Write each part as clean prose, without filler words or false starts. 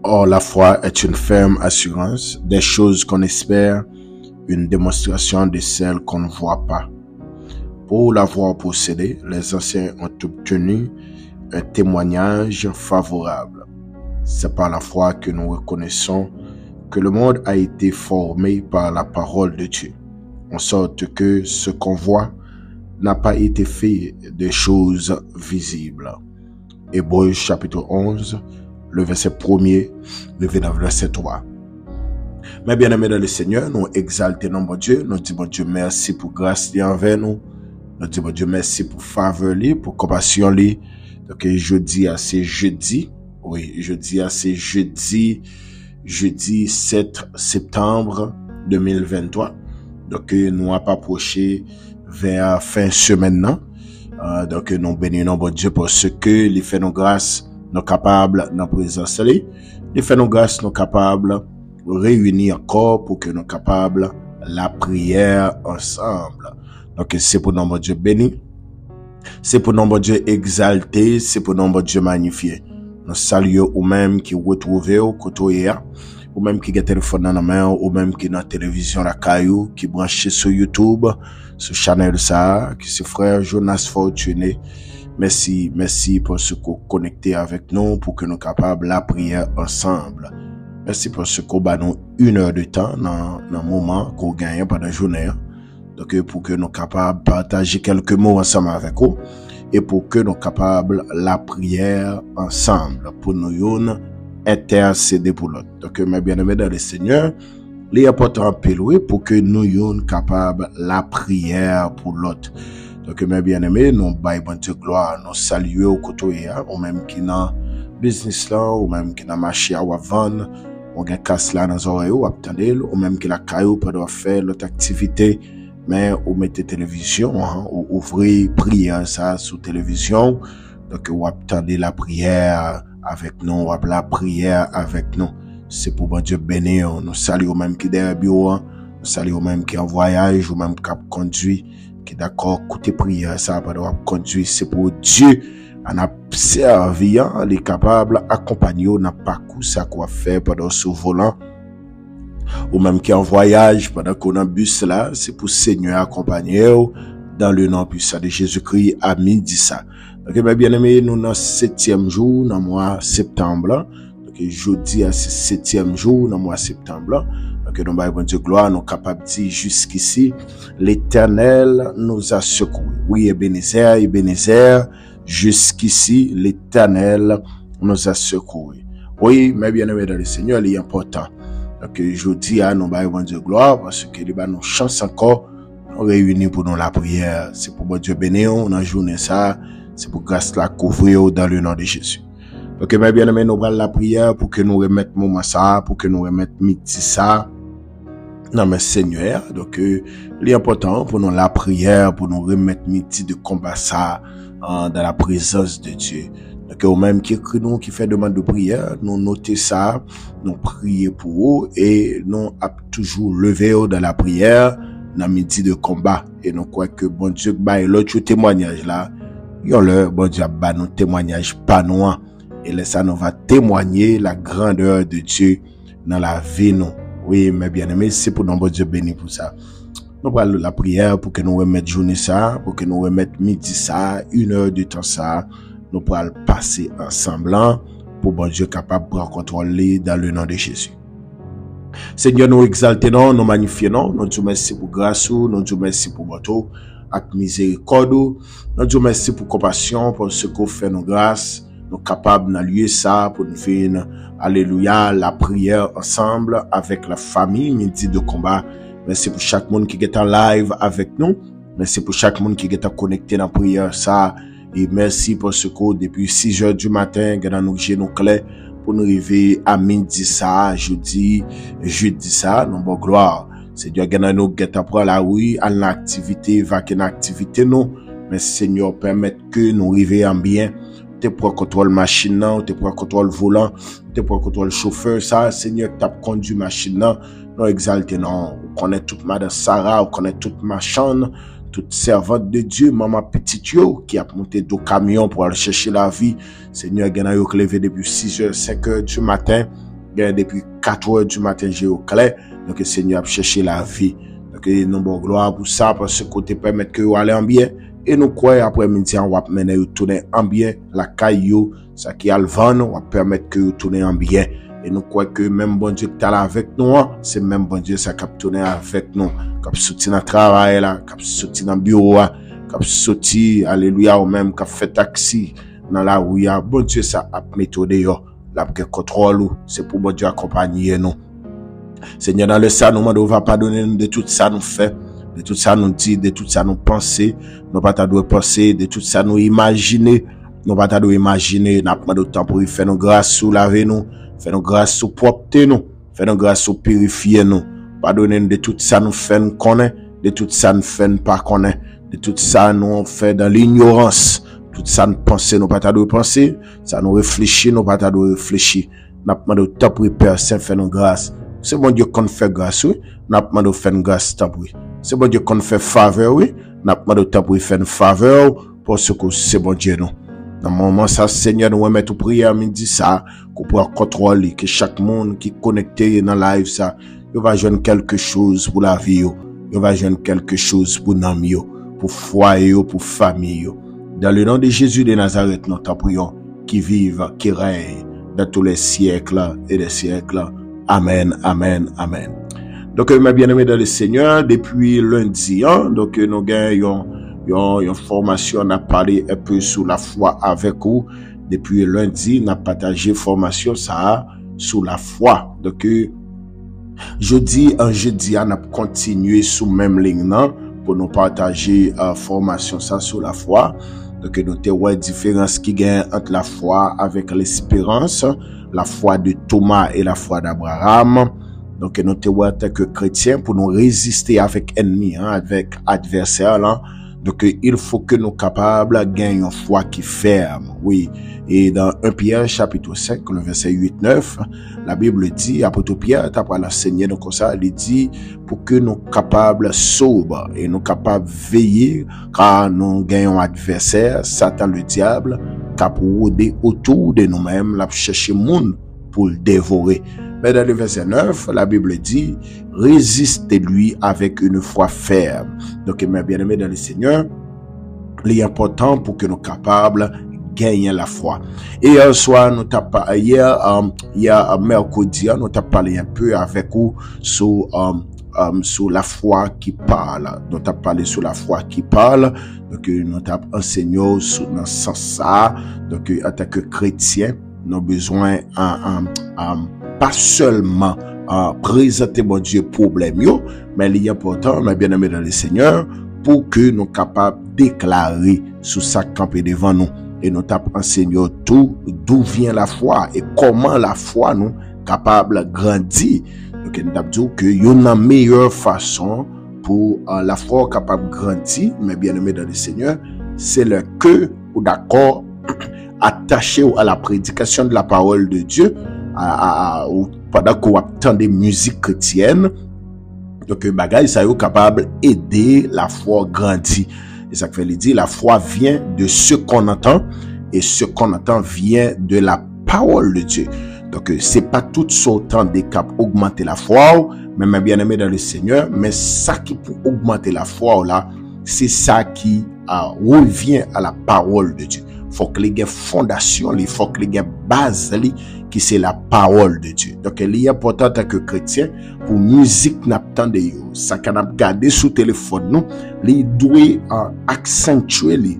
Or, la foi est une ferme assurance des choses qu'on espère, une démonstration de celles qu'on ne voit pas. Pour l'avoir possédé, les anciens ont obtenu un témoignage favorable. C'est par la foi que nous reconnaissons que le monde a été formé par la parole de Dieu, en sorte que ce qu'on voit n'a pas été fait de choses visibles. Hébreux chapitre 11, le verset 1er, le verset 3. Mais bien aimés dans le Seigneur, nous exaltons mon Dieu, nous disons Dieu merci pour grâce envers nous, nous disons Dieu merci pour faveur, pour compassion. Donc jeudi, c'est jeudi 7 septembre 2023. Donc nous avons approché vers fin semaine. Donc nous bénissons bon Dieu parce que il fait nos grâces, nous capables dans présence lui. Il fait nos grâces, nous capables réunir encore pour que nous capables la prière ensemble. Donc c'est pour nous bon Dieu béni. C'est pour nous bon Dieu exalté, c'est pour nous bon Dieu magnifié. Nous saluons ou même qui retrouvez au côté ou même qui a téléphone dans la main, ou même qui dans la télévision la caillou, qui branché sur YouTube, sur channel ça, qui c'est frère Jonas Fortuné. Merci pour ce qu'on connecté avec nous, pour que nous capables la prière ensemble. Merci pour ce qu'on bat nous 1 heure de temps dans le moment qu'on gagne pendant la journée. Donc, pour que nous capables partager quelques mots ensemble avec vous, et pour que nous capables la prière ensemble, pour nous intercéder pour l'autre. Donc, mes bien-aimés dans le Seigneur, il est important pour que nous soyons capables la prière pour l'autre. Donc, mes bien-aimés, nous baillons bon Dieu gloire, nous saluons au côté, ou même qui dans business là, ou même qui dans marché à vendre, ou qui casse là dans les oreilles, ou même qui la caillou pour faire l'autre activité, mais ou mettez télévision, ou ouvrez prière ça sur télévision, donc ou attendez la prière avec nous, ou la prière avec nous. C'est pour bon Dieu bénir. Nous saluons même qui derrière bureau, nous saluons même qui en voyage, ou même qui a conduit, qui d'accord, écoutez prière ça, pour conduire. C'est pour Dieu, en a servi, il est capable d'accompagner, n'a pas coup ça quoi faire pendant ce volant, ou même qui en voyage pendant qu'on a bus là, c'est pour Seigneur accompagner dans le nom puissant de Jésus-Christ à midi ça. Donc mes bien-aimés, nous dans 7e jour dans mois septembre. Donc jeudi c'est 7e jour dans mois septembre. Donc nous bon Dieu gloire, nous capable de dire jusqu'ici l'Éternel nous a secouru. Oui, Ebenezer, jusqu'ici l'Éternel nous a secouru. Oui, mes bien-aimés dans le Seigneur, il est important. Donc, jeudi, nous bon Dieu gloire, parce que il nous chance encore, nous réunis pour nous la prière. C'est pour bon Dieu bénir, on a journée ça, c'est pour grâce la couvrir dans le nom de Jésus. Donc, mes bien-aimés, nous allons la prière pour que nous remettions moment ça, pour que nous remettions midi ça, dans mes Seigneur. Donc, il est important pour nous la prière, pour nous remettre midi de combat ça, dans la présence de Dieu. Donc, ou même qui écrit nous, qui fait demande de prière, nous noter ça, nous prier pour eux, et nous a toujours levé dans la prière, dans midi de combat. Et nous croyons que bon Dieu, l'autre témoignage là, yon le, bon Dieu, nous témoignage pas nous, et là, ça nous va témoigner la grandeur de Dieu dans la vie nous. Oui, mes bien-aimés, c'est pour nous, bon Dieu béni pour ça. Nous parlons la prière pour que nous remettions journée ça, pour que nous remettions midi ça, 1 heure de temps ça, nous pourrons passer ensemble pour bon Dieu capable de prendre contrôle dans le nom de Jésus. Seigneur, nous exaltons, nous magnifions, nous disons merci pour grâce, nous disons merci pour votre acte miséricorde, nous disons merci pour compassion, pour ce que vous faites nos grâces, nous capables de lieu ça pour nous faire, alléluia, la prière ensemble avec la famille, midi de combat. Merci pour chaque monde qui est en live avec nous, merci pour chaque monde qui est connecté dans la prière ça. Et merci pour ce que depuis 6 heures du matin, nous nous clés pour nous arriver à midi ça, jeudi ça, non bon gloire. C'est Dieu qui nous guette après la rue, à l'activité, va qu'une activité nous. Mais Seigneur, permettre que nous arrivions en bien. Tu pour contrôler machine, tu pour contrôler volant, tu pour contrôler chauffeur, ça, Seigneur, tu as conduit machine, nous exalter, non. On connaît toute madame Sarah, on connaît toute ma chambre. toute servante de Dieu, maman petite yo, qui a monté deux camions pour aller chercher la vie. Seigneur, il y en a yo qui levé depuis 6h, 5h du matin. Il y en a depuis 4h du matin, j'ai au clair. Donc, Seigneur a cherché la vie. Donc, nous bon gloire pour ça, parce que côté permettre que vous allez en bien. Et nous croyons après-midi, on va mener vous tourner en bien. La caillou, ça qui a le vent, on va permettre que vous tournez en bien. Et nous croyons que même bon Dieu qui est là avec nous, c'est même bon Dieu ça qui a tourné avec nous. Qui a sorti dans le travail, qui a sorti dans le bureau, qui a sorti, alléluia, ou même qui a fait taxi dans la rue. Bon Dieu ça a méthode, là, pour contrôle, c'est pour bon Dieu accompagner nous. Seigneur, dans le ça, nous ne va pas donner de tout ça nous fait, de tout ça nous dit, de tout ça nous penser, nous pas t'adouer penser, de tout ça nous imaginer, nous pas t'adouer imaginer, n'a pas de temps pour faire nos grâces sous laver nous, faire nos grâces sous propter nous, faire nos grâces sous purifier nous, pardonner de tout ça nous fait nous connaître, de tout ça nous fait nous pas connaître, de tout ça nous fait dans l'ignorance, tout ça nous penser, nous pas t'adouer penser, ça nous réfléchir, nous pas t'adouer réfléchir, n'a pas de temps pour Père Saint faire nos grâces. C'est bon Dieu qu'on fait grâce, oui. N'a pas de faire grâce, tant oui. C'est bon Dieu qu'on fait faveur, oui. N'a pas de temps pour faire une faveur, parce que c'est bon Dieu, non. Dans le moment, ça, Seigneur, nous remettons prière, midi, ça, qu'on pourra contrôler, que chaque monde qui est connecté dans la live, ça, il va joindre quelque chose pour la vie, il va joindre quelque chose pour l'âme, pour foyer, pour famille. Dans le nom de Jésus de Nazareth, nous t'en prions, qui vive, qui règne dans tous les siècles et des siècles. Amen, amen, amen. Donc, mes bien-aimés dans le Seigneur, depuis lundi, donc, nous gagnons une formation, on a parlé un peu sur la foi avec vous. Depuis lundi, on a partagé formation, ça, sur la foi. Donc, jeudi, on a continué sous même ligne, non, pour nous partager, formation, ça, sur la foi. Donc, nous avons une différence qui gagne entre la foi avec l'espérance, la foi de Thomas et la foi d'Abraham. Donc, nous avons en tant que chrétiens pour nous résister avec ennemi, avec adversaire, là. Donc, il faut que nous soyons capables de gagner une foi qui ferme. Oui. Et dans 1 Pierre, chapitre 5, le verset 8-9, la Bible dit, apôtre Pierre, t'as l'enseigné, donc comme ça, il dit, pour que nous soyons capables sobres et nous capables de veiller, car nous gagnons un adversaire, Satan le diable, qui a rôdé autour de nous-mêmes, la chercher monde pour le dévorer. Mais dans le verset 9, la Bible dit, résistez-lui avec une foi ferme. Donc, mes bien-aimés dans le Seigneur, il est important pour que nous soyons capables de gagner la foi. Et hier soir, hier, mercredi, nous avons parlé un peu avec vous sur la foi qui parle. Nous avons parlé sur la foi qui parle. Donc, nous avons enseigné sur dans ce sens-là. Donc, en tant que chrétien, nous avons besoin pas seulement présenter mon Dieu problème, mais il est important, mes bien-aimés dans le Seigneur, pour que nous soyons capables de déclarer sur ça campé devant nous. Et nous avons enseigné tout, d'où vient la foi et comment la foi nous capable de grandir. Donc, nous avons dit qu'il y a une meilleure façon pour la foi capable de grandir, mes bien-aimés dans le Seigneur, c'est le que ou d'accord attaché à la prédication de la parole de Dieu, pendant qu'on attend des musiques chrétiennes. Donc, bagay, ça est capable d'aider la foi grandir. Et ça fait dire, la foi vient de ce qu'on entend, et ce qu'on entend vient de la parole de Dieu. Donc, c'est pas tout son temps de cap augmenter la foi, mais bien aimé dans le Seigneur, mais ça qui peut augmenter la foi là, c'est ça qui revient à la parole de Dieu. Faut que les gars fondation, il faut que les gars base qui c'est la parole de Dieu. Donc il est important en tant que chrétien pour musique n'attendre ça qu'on a gardé sous téléphone nous, il doit accentuer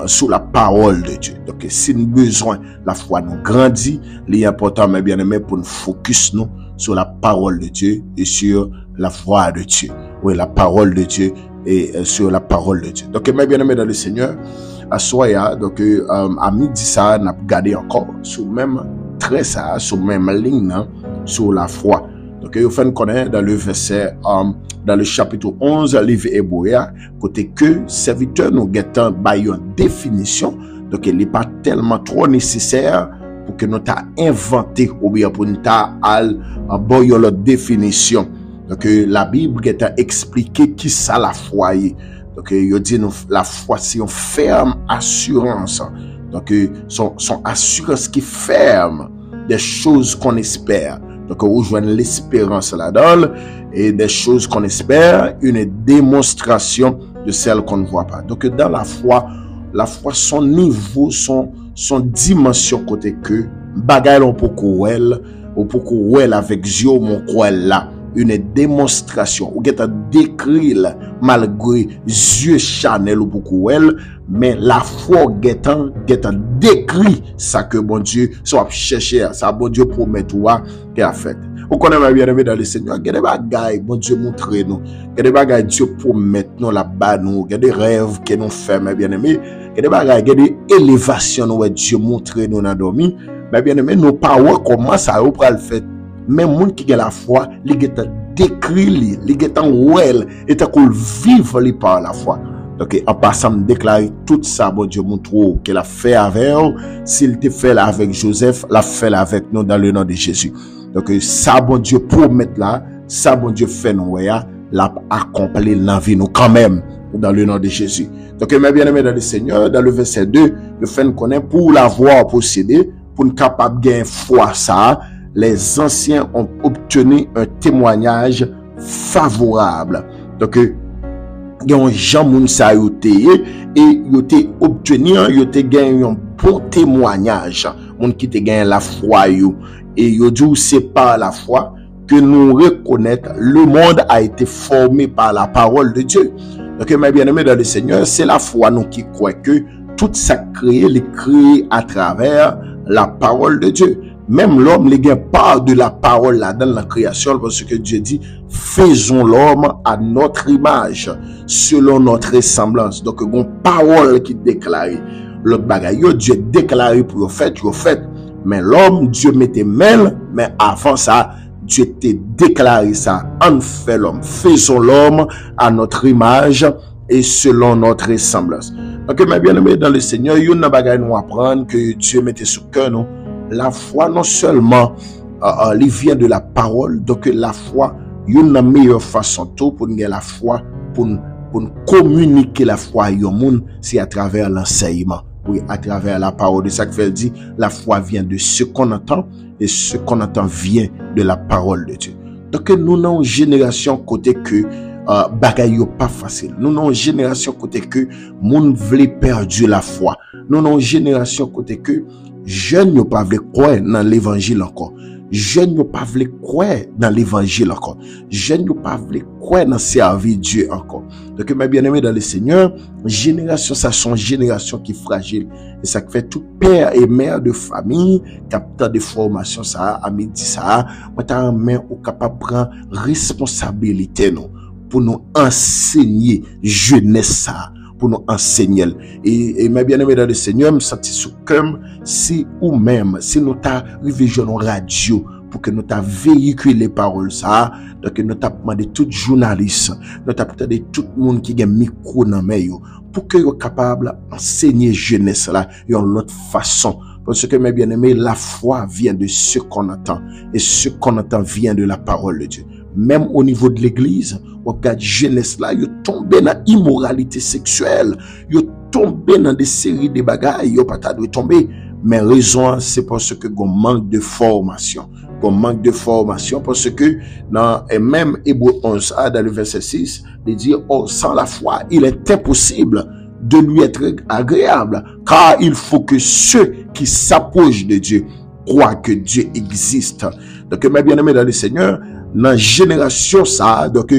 sur la parole de Dieu. Donc si nous besoin la foi nous grandit, il est important mes bien-aimés pour nous focus nous sur la parole de Dieu et sur la voix de Dieu. Oui, la parole de Dieu et sur la parole de Dieu. Donc mes bien-aimés dans le Seigneur, à soya, donc à midi ça n'a gardé encore sur même trait ça, sur même ligne sur la foi. Donc il faut connaître dans le verset dans le chapitre 11 livre Hébreu côté que serviteur nous guettant by une définition. Donc il n'est pas tellement trop nécessaire pour que nous t'a inventé ou bien pour nous t'a al boyo la définition. Donc, la Bible est expliqué qui ça la foi est. Donc, il dit nous, la foi, c'est une ferme assurance. Donc, son assurance qui ferme des choses qu'on espère. Donc, on rejoint l'espérance là-dedans et des choses qu'on espère, une démonstration de celles qu'on ne voit pas. Donc, dans la foi, son niveau, son dimension côté que, bagaille on peut courir avec Dieu, mon quoi là. Une démonstration ou get décrit malgré yeux chanel ou beaucoup mais la foi get décrit ça que bon Dieu soit chercher ça bon Dieu promet toi qui a fait on connaît bien aimé dans le Seigneur il y a des bagailles bon Dieu montre nous il y a des bagailles Dieu promet nous là-bas nous il y a des rêves que nous faisons bien aimé il y a des bagailles il y a des élévations où Dieu montre nous dans dormi mais bien aimé nos paroles comment ça au pral fait mais monde qui a la foi, il est décrit, il est en well, et qu'on vivre par la foi. Donc, en passant de déclarer tout ça, bon Dieu montre qu'il a fait avec eux. S'il te fait là avec Joseph, l'a fait là avec nous dans le nom de Jésus. Donc, ça, bon Dieu promet là, ça, bon Dieu fait nous, l'a accompli dans la vie nous quand même, dans le nom de Jésus. Donc, mes bien-aimés dans le Seigneur, dans le verset 2, le fait nous connaît pour l'avoir possédé, pour nous capable de gagner foi ça, les anciens ont obtenu un témoignage favorable. Donc, il y a un gens moun sa yote et yote obtenu yote gagné un bon témoignage. Moun qui te gagné la foi yo et yo dit c'est par la foi que nous reconnaître le monde a été formé par la parole de Dieu. Donc, mes bien-aimés dans le Seigneur, c'est la foi nous qui croit que tout ça créé à travers la parole de Dieu. Même l'homme, les gars, parle de la parole là dans la création parce que Dieu dit, faisons l'homme à notre image, selon notre ressemblance. Donc, il y a une parole qui déclare. L'autre bagaille, Dieu déclaré pour le fait, mais l'homme, Dieu mettait mêle, mais avant ça, Dieu t'a déclaré ça. En fait l'homme, faisons l'homme à notre image et selon notre ressemblance. Donc, mes bien-aimés dans le Seigneur, il y a une bagaille nous apprendre que Dieu mettait sur cœur nous. La foi, non seulement, il vient de la parole, donc la foi, il y a une meilleure façon pour nous la foi, pour communiquer la foi à monde, c'est à travers l'enseignement, oui, à travers la parole. De ça que fait dit, la foi vient de ce qu'on entend, et ce qu'on entend vient de la parole de Dieu. Donc, nous avons une génération côté que, bagaille pas facile. Nous avons une génération côté que, monde voulait perdre la foi. Nous avons une génération côté que, jeunes ne pas veulent croire dans l'évangile encore. Jeunes ne pas veulent croire dans l'évangile encore. Jeunes ne pas veulent croire dans servir Dieu encore. Donc, mes bien-aimés dans le Seigneur, génération, ça sont génération qui est fragile. Et ça fait tout père et mère de famille, capteur de formation, ça, à midi, ça, moi, t'as un main au capable de prendre responsabilité, non, pour nous enseigner jeunesse, ça. Pour nous enseigner. Et mes bien-aimés dans le Seigneur, me sentis sous comme si ou même, si nous t'a réveillé nos radio, pour que nous t'a véhiculé les paroles ça, donc nous t'a demandé tout journaliste, nous t'a demandé tout le monde qui a un micro dans main pour que soient capable d'enseigner jeunesse là, d'une autre façon. Parce que mes bien-aimés, la foi vient de ce qu'on entend. Et ce qu'on entend vient de la parole de Dieu. Même au niveau de l'église, on regarde jeunesse là, ils tombent dans l'immoralité sexuelle, ils tombent dans des séries de bagailles, ils pas de tomber. Mais raison, c'est parce que on manque de formation. On manque de formation parce que dans même Hébreux 11, dans le verset 6, il dit, oh, sans la foi, il est impossible de lui être agréable, car il faut que ceux qui s'approchent de Dieu croient que Dieu existe. Donc, mes bien-aimés dans le Seigneur, dans la génération ça, donc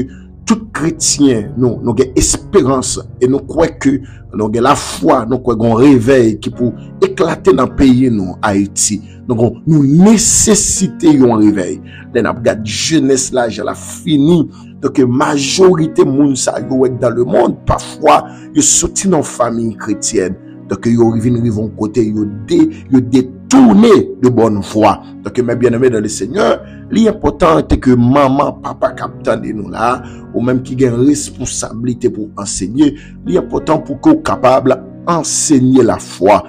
tout chrétien, nous avons espérance et nous croyons que nous avons la foi, nous croyons un réveil qui pour éclater dans le pays nous Haïti. Donc nous nécessitons un réveil. Nous avons la jeunesse là, j'ai la fini. Donc majorité moun ça dans le monde parfois ils sortent dans famille chrétienne. Donc ils arrivent au côté ils détourner de bonne foi. Donc mes bien-aimés dans le Seigneur, l'important est que maman, papa captant de nous là, ou même qui a une responsabilité pour enseigner, l'important pour qu'on soit capable d'enseigner la foi,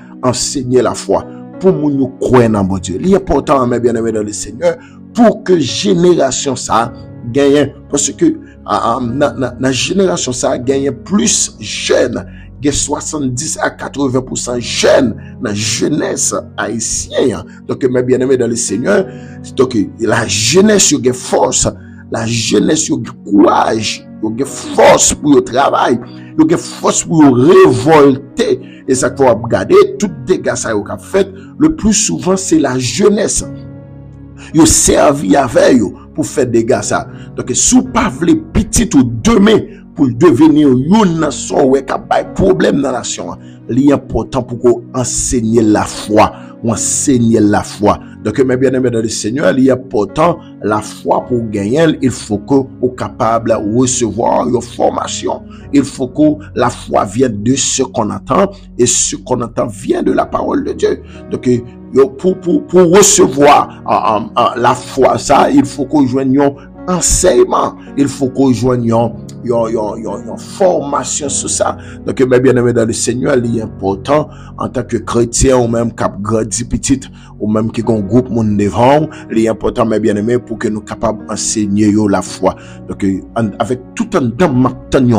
pour nous croire dans mon Dieu. L'important mes bien-aimés dans le Seigneur, pour que génération ça gagner parce que la génération ça gagne plus jeunes, 70 à 80% jeunes dans la jeunesse haïtienne. Donc mes bien-aimés dans le Seigneur, donc la jeunesse a force, la jeunesse a courage, a force pour le travail, a force pour révolter. Et ça qu'il faut regarder, tout dégâts ça a fait, le plus souvent c'est la jeunesse. Yo servi avec yo pour faire des dégâts ça. Donc si pas les petits ou demain pour devenir une nation ou capable problème dans la nation, il est important pour qu'on enseigne la foi, Donc mes bien-aimés dans le Seigneur, il est important la foi pour gagner, il faut que vous capable de recevoir une formation. Il faut que la foi vienne de ce qu'on entend et ce qu'on entend vient de la parole de Dieu. Donc pour recevoir la foi, ça, il faut que nous joignions enseignement, il faut que nous joignions une formation sur ça. Donc, mes bien-aimés dans le Seigneur, il est important en tant que chrétien ou même cap grandi petit ou même qui ont un groupe monde devant, il est important, mes bien-aimés, pour que nous capables d'enseigner la foi. Donc, avec tout un temps,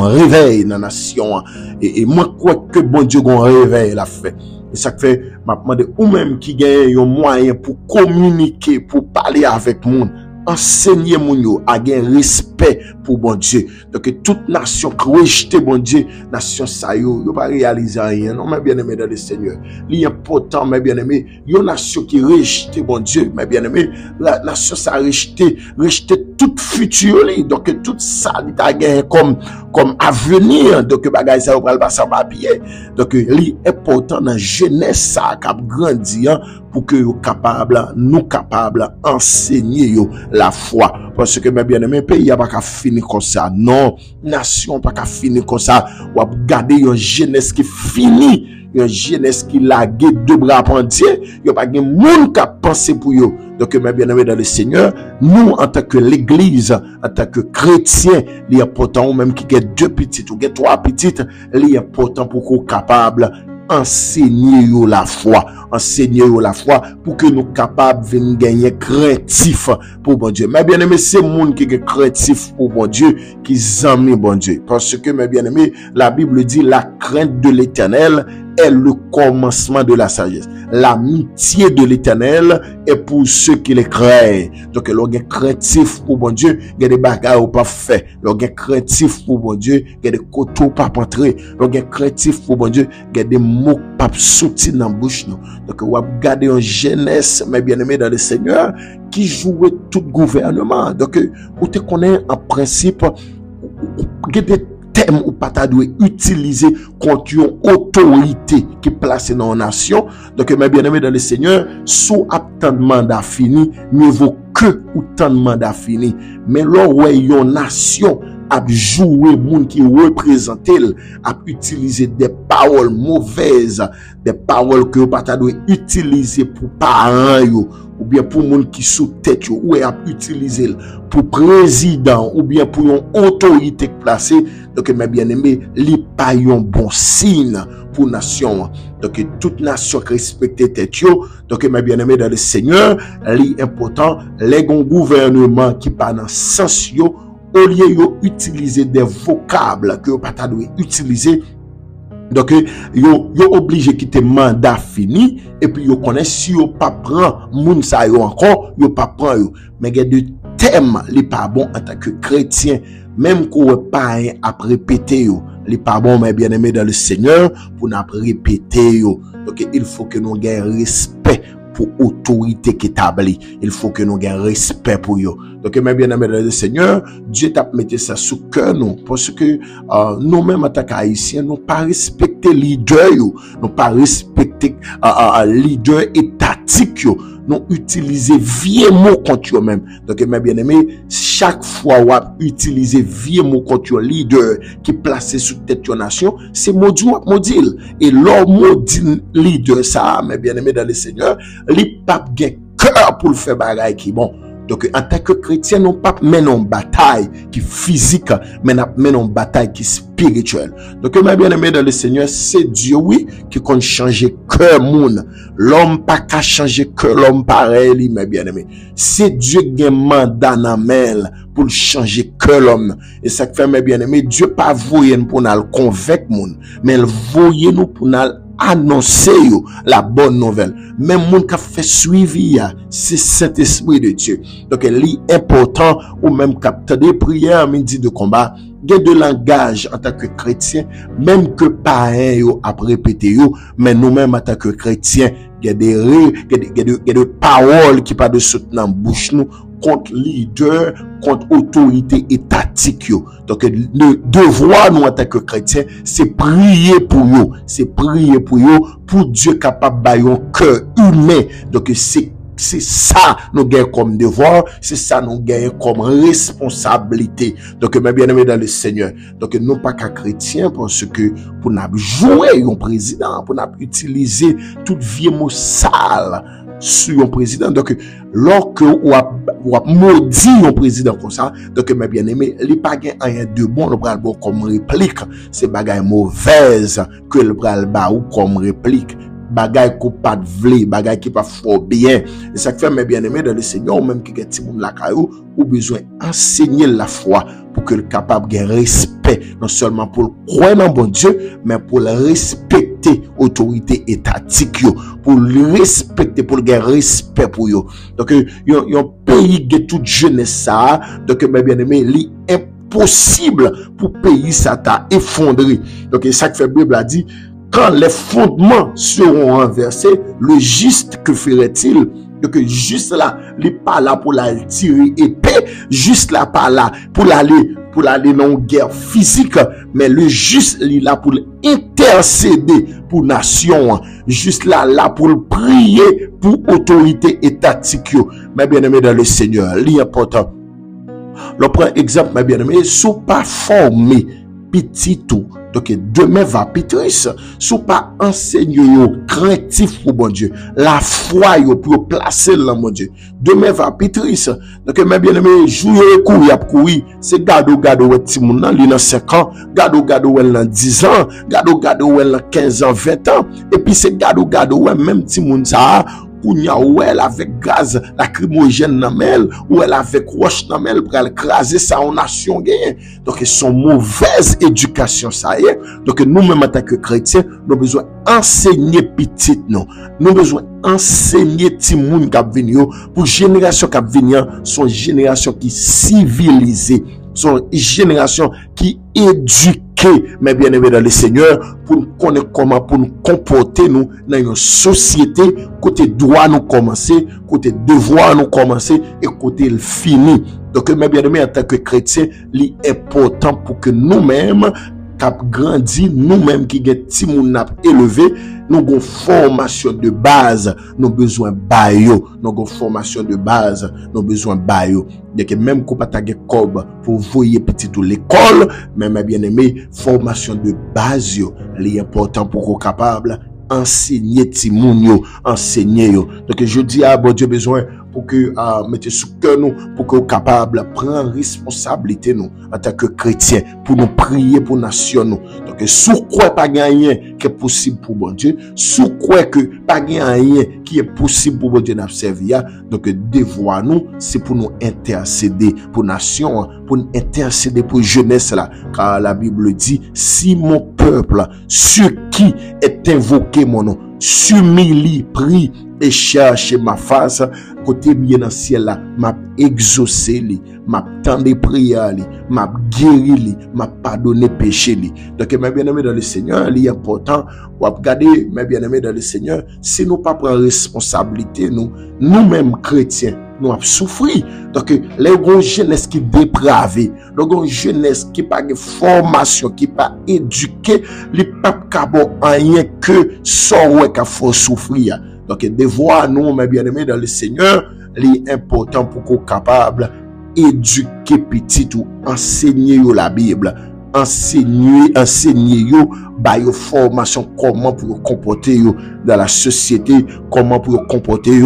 réveil dans la nation. Et moi, quoi que bon Dieu, un réveil la fait. Et ça fait, maintenant, ou même qui gagne un moyen pour communiquer, pour parler avec monde, enseigner mon yo à gagner respect pour bon Dieu. Donc toute nation qui rejette bon Dieu, nation ça yo pas réaliser rien. Non, mes bien-aimés dans le Seigneur. L'important, mes bien-aimés, une nation qui rejette bon Dieu, mes bien-aimés, la nation ça rejeter tout futur. Donc tout ça il a gagné comme avenir. Donc bagay ça va pas sans papier. Donc l'important dans jeunesse ça qui a grandi pour que nous capables enseigner la foi. Parce que mes bien-aimés, pays a pas qu'à finir comme ça. Non, nation pas qu'à finir comme ça. Ou à garder une jeunesse qui finit, une jeunesse qui lague deux bras entiers. Il y a pas de monde qui a pensé pour eux. Donc mes bien-aimés dans le Seigneur, nous en tant que l'église, en tant que chrétiens, il est important, ou même qui a deux petites ou trois petites, il est important pour qu'on capable enseigner la foi, pour que nous capables de gagner craintif pour bon Dieu. Mes bien-aimés, c'est monde qui est craintif pour bon Dieu, qui aime bon Dieu. Parce que mes bien-aimés, la Bible dit la crainte de l'Éternel est le commencement de la sagesse. L'amitié de l'Éternel est pour ceux qui les craignent. Donc, l'on est craintif pour bon Dieu, il y a des bagages pas fait. L'on est craintif pour bon Dieu, il y a des coteaux pas entrés. L'on est craintif pour bon Dieu, il y a des mots pas sortis dans la bouche. Donc, on va garder une jeunesse, mes bien-aimés dans le Seigneur, qui jouait tout gouvernement. Donc, vous te connaissez en principe, il y a des thème ou pas doit utiliser contre une autorité qui est placée dans la nation. Donc mes bien-aimés dans le Seigneur, sous tant de mandat fini, mieux vaut que autant de mandat fini. Mais là où une nation a joué monde qui représente, a utilisé des paroles mauvaises, des paroles que pas doit utiliser pour parents ou bien pour monde qui sous tête ou a utilisé pour président ou bien pour une autorité placée. Donc mes bien-aimés, li pas un bon signe pour nation. Donc toute nation respecte tête yo. Donc mes bien-aimés dans le Seigneur, li important les gouvernement qui pas dans sens yo, au lieu de utiliser des vocables que pas doit utiliser. Donc yo obligé quitter mandat fini et puis yo connaît si yo pas prend moun sa yo encore, yo pas prend yo. Mais il y a des thèmes li pas bon en tant que chrétien, même qu'on pas à répéter yo. Li pas bon mes bien-aimés dans le Seigneur pour n'a répéter yo. Donc il faut que nous ayons respect pour autorité qui établie. Il faut que nous ayons respect pour eux. Donc, mes bien-aimés dans le Seigneur, Dieu t'a mis ça sous cœur nous. Parce que nous-mêmes, en tant qu'Haïtiens, nous pas respecter leader, nous pas respecter leader étatique, nous utiliser vieux mots contre eux-mêmes. Donc, mes bien-aimés, chaque fois où on utilise vieux mots contre un leader qui est placé sous tête de nation, c'est maudit. Et leur maudit leader, ça, mes bien-aimés dans le Seigneur, les papes ont cœur pour le faire bagaille qui bon. Donc, en tant que chrétien, nous pas mener une bataille qui est physique, mais nous menons une bataille qui est spirituelle. Donc, mes bien-aimés dans le Seigneur, c'est Dieu, oui, qui compte changer cœur monde. L'homme pas qu'à changer cœur l'homme pareil, mes bien-aimés. C'est Dieu qui a mandat dans main pour changer cœur l'homme. Et ça fait, mes bien-aimés, Dieu pas voyer nous pour nous convaincre monde, mais il voyer nous pour nous annoncer la bonne nouvelle. Même monde qui a fait suivi, c'est cet esprit de Dieu. Donc, il est important, ou même capteur des prières, midi de combat, il y a de langage en tant que chrétien, même que pareil a répété, mais nous-mêmes en tant que chrétiens, il y a des paroles qui pas de sauter dans la bouche nous, contre leader, contre autorité étatique. Donc, le devoir, nous, en tant que chrétiens, c'est prier pour eux. C'est prier pour eux, pour Dieu capable de un cœur humain. Donc, c'est ça nous gagnons comme devoir, c'est ça nous gagnons comme responsabilité. Donc, mes bien-aimés dans le Seigneur. Donc, nous pas qu'à chrétiens parce que pour nous jouer un président, pour nous utiliser toute vieux mot sale sur un président. Donc, lorsque on a maudit un président comme ça, donc, mes bien-aimés, il n'y a pas rien de bon, le bras comme réplique. C'est bagaille mauvaise que le bras ou comme réplique. Bagay ko pas de vle, bagay qui pas fort bien. Et ça fait mes bien-aimés dans le Seigneur, ou même qui est petit monde la caillou, ou besoin enseigner la foi pour que le capable de respect, non seulement pour le croire dans bon Dieu, mais pour le respecter autorité étatique, pour le respecter, pour le respect pour eux. Donc, un pays qui est toute jeunesse ça, donc mes bien-aimés, li impossible pour pays ça t'a effondré. Donc, ça que fait Bible a dit, quand les fondements seront renversés, le juste que ferait-il? Donc, juste là, il n'est pas là pour la tirer épée, juste là, pas là pour aller dans une guerre physique, mais le juste, il est là pour intercéder pour nation, juste là pour prier pour autorité étatique. Mais bien aimé dans le Seigneur, l'important. Le premier exemple, mes bien-aimés, sous pas formé petit tout. Donc, demain va pétrice. Sous pas enseigner craintif pour bon Dieu. La foi pour placer là, mon Dieu. Demain va pétrice. Donc, mes bien-aimés, jouer courir. C'est gado ti moun nan, li nan 5 ans. Gado elle nan 10 ans. Gado elle nan 15 ans, 20 ans. Et puis, c'est gado même ti moun ça. Ou elle avec gaz lacrymogène dans mel, ou elle avec roche dans mel pour écraser ça en nation gagne. Donc, ils sont mauvaise éducation ça y est. Donc, nous-mêmes en tant que chrétiens, nous avons besoin d'enseigner petit nous. Nous avons besoin d'enseigner ti moun k'ap venir pour génération k'ap venir, son génération qui civilisée, son génération qui éduquée. Mais bien aimé dans le Seigneur, pour nous connaître comment pour nous comporter nous dans une société, côté droit nous commencer, côté devoir nous commencer et côté le fini. Donc, mes bien aimés en tant que chrétiens, l'important pour que nous-mêmes cap grandi, nous-mêmes qui get ti moun nap élevé, nous avons formation de base, nous besoin bayo, nous avons formation de base, nous besoin bayo. Donc même qu'on pas tagé cob pour voyer petit tout l'école, mais mes bien-aimés, formation de base yo, l'important pour qu'on capable enseigner ti moun yo, enseigner yo. Donc je dis à bon Dieu besoin pour que mettez sous cœur nous pour que capable prendre responsabilité nous en tant que chrétiens pour nous prier pour nation nous. Donc sous quoi pas gagner qui est possible pour bon Dieu, sous quoi que pas gagner qui est possible pour bon Dieu n'a servir. Donc devoir nous c'est pour nous intercéder pour nation, pour nous intercéder pour jeunesse là, car la Bible dit si mon peuple sur qui est invoqué mon nom s'humilie, prie et cherche ma face, côté bien dans le ciel là, m'a exaucé li, m'a tendé prière li, m'a guéri li, m'a pardonné péché li. Donc mes bien-aimés dans le Seigneur, il est important ou regarder mes bien-aimés dans le Seigneur, si nous pas prendre responsabilité nous-mêmes chrétiens, nous avons souffert. Donc, les gens jeunesse qui dépravée, les gens jeunesse qui pas de formation, qui pas éduqué, les papes cabo rien que sortir qu'à faut souffrir. Donc, devoir nous, mes bien-aimés dans le Seigneur, est important pour qu'on capable éduquer petit ou enseigner la Bible, enseigner ba yo formation comment pour comporter dans la société, comment pour comporter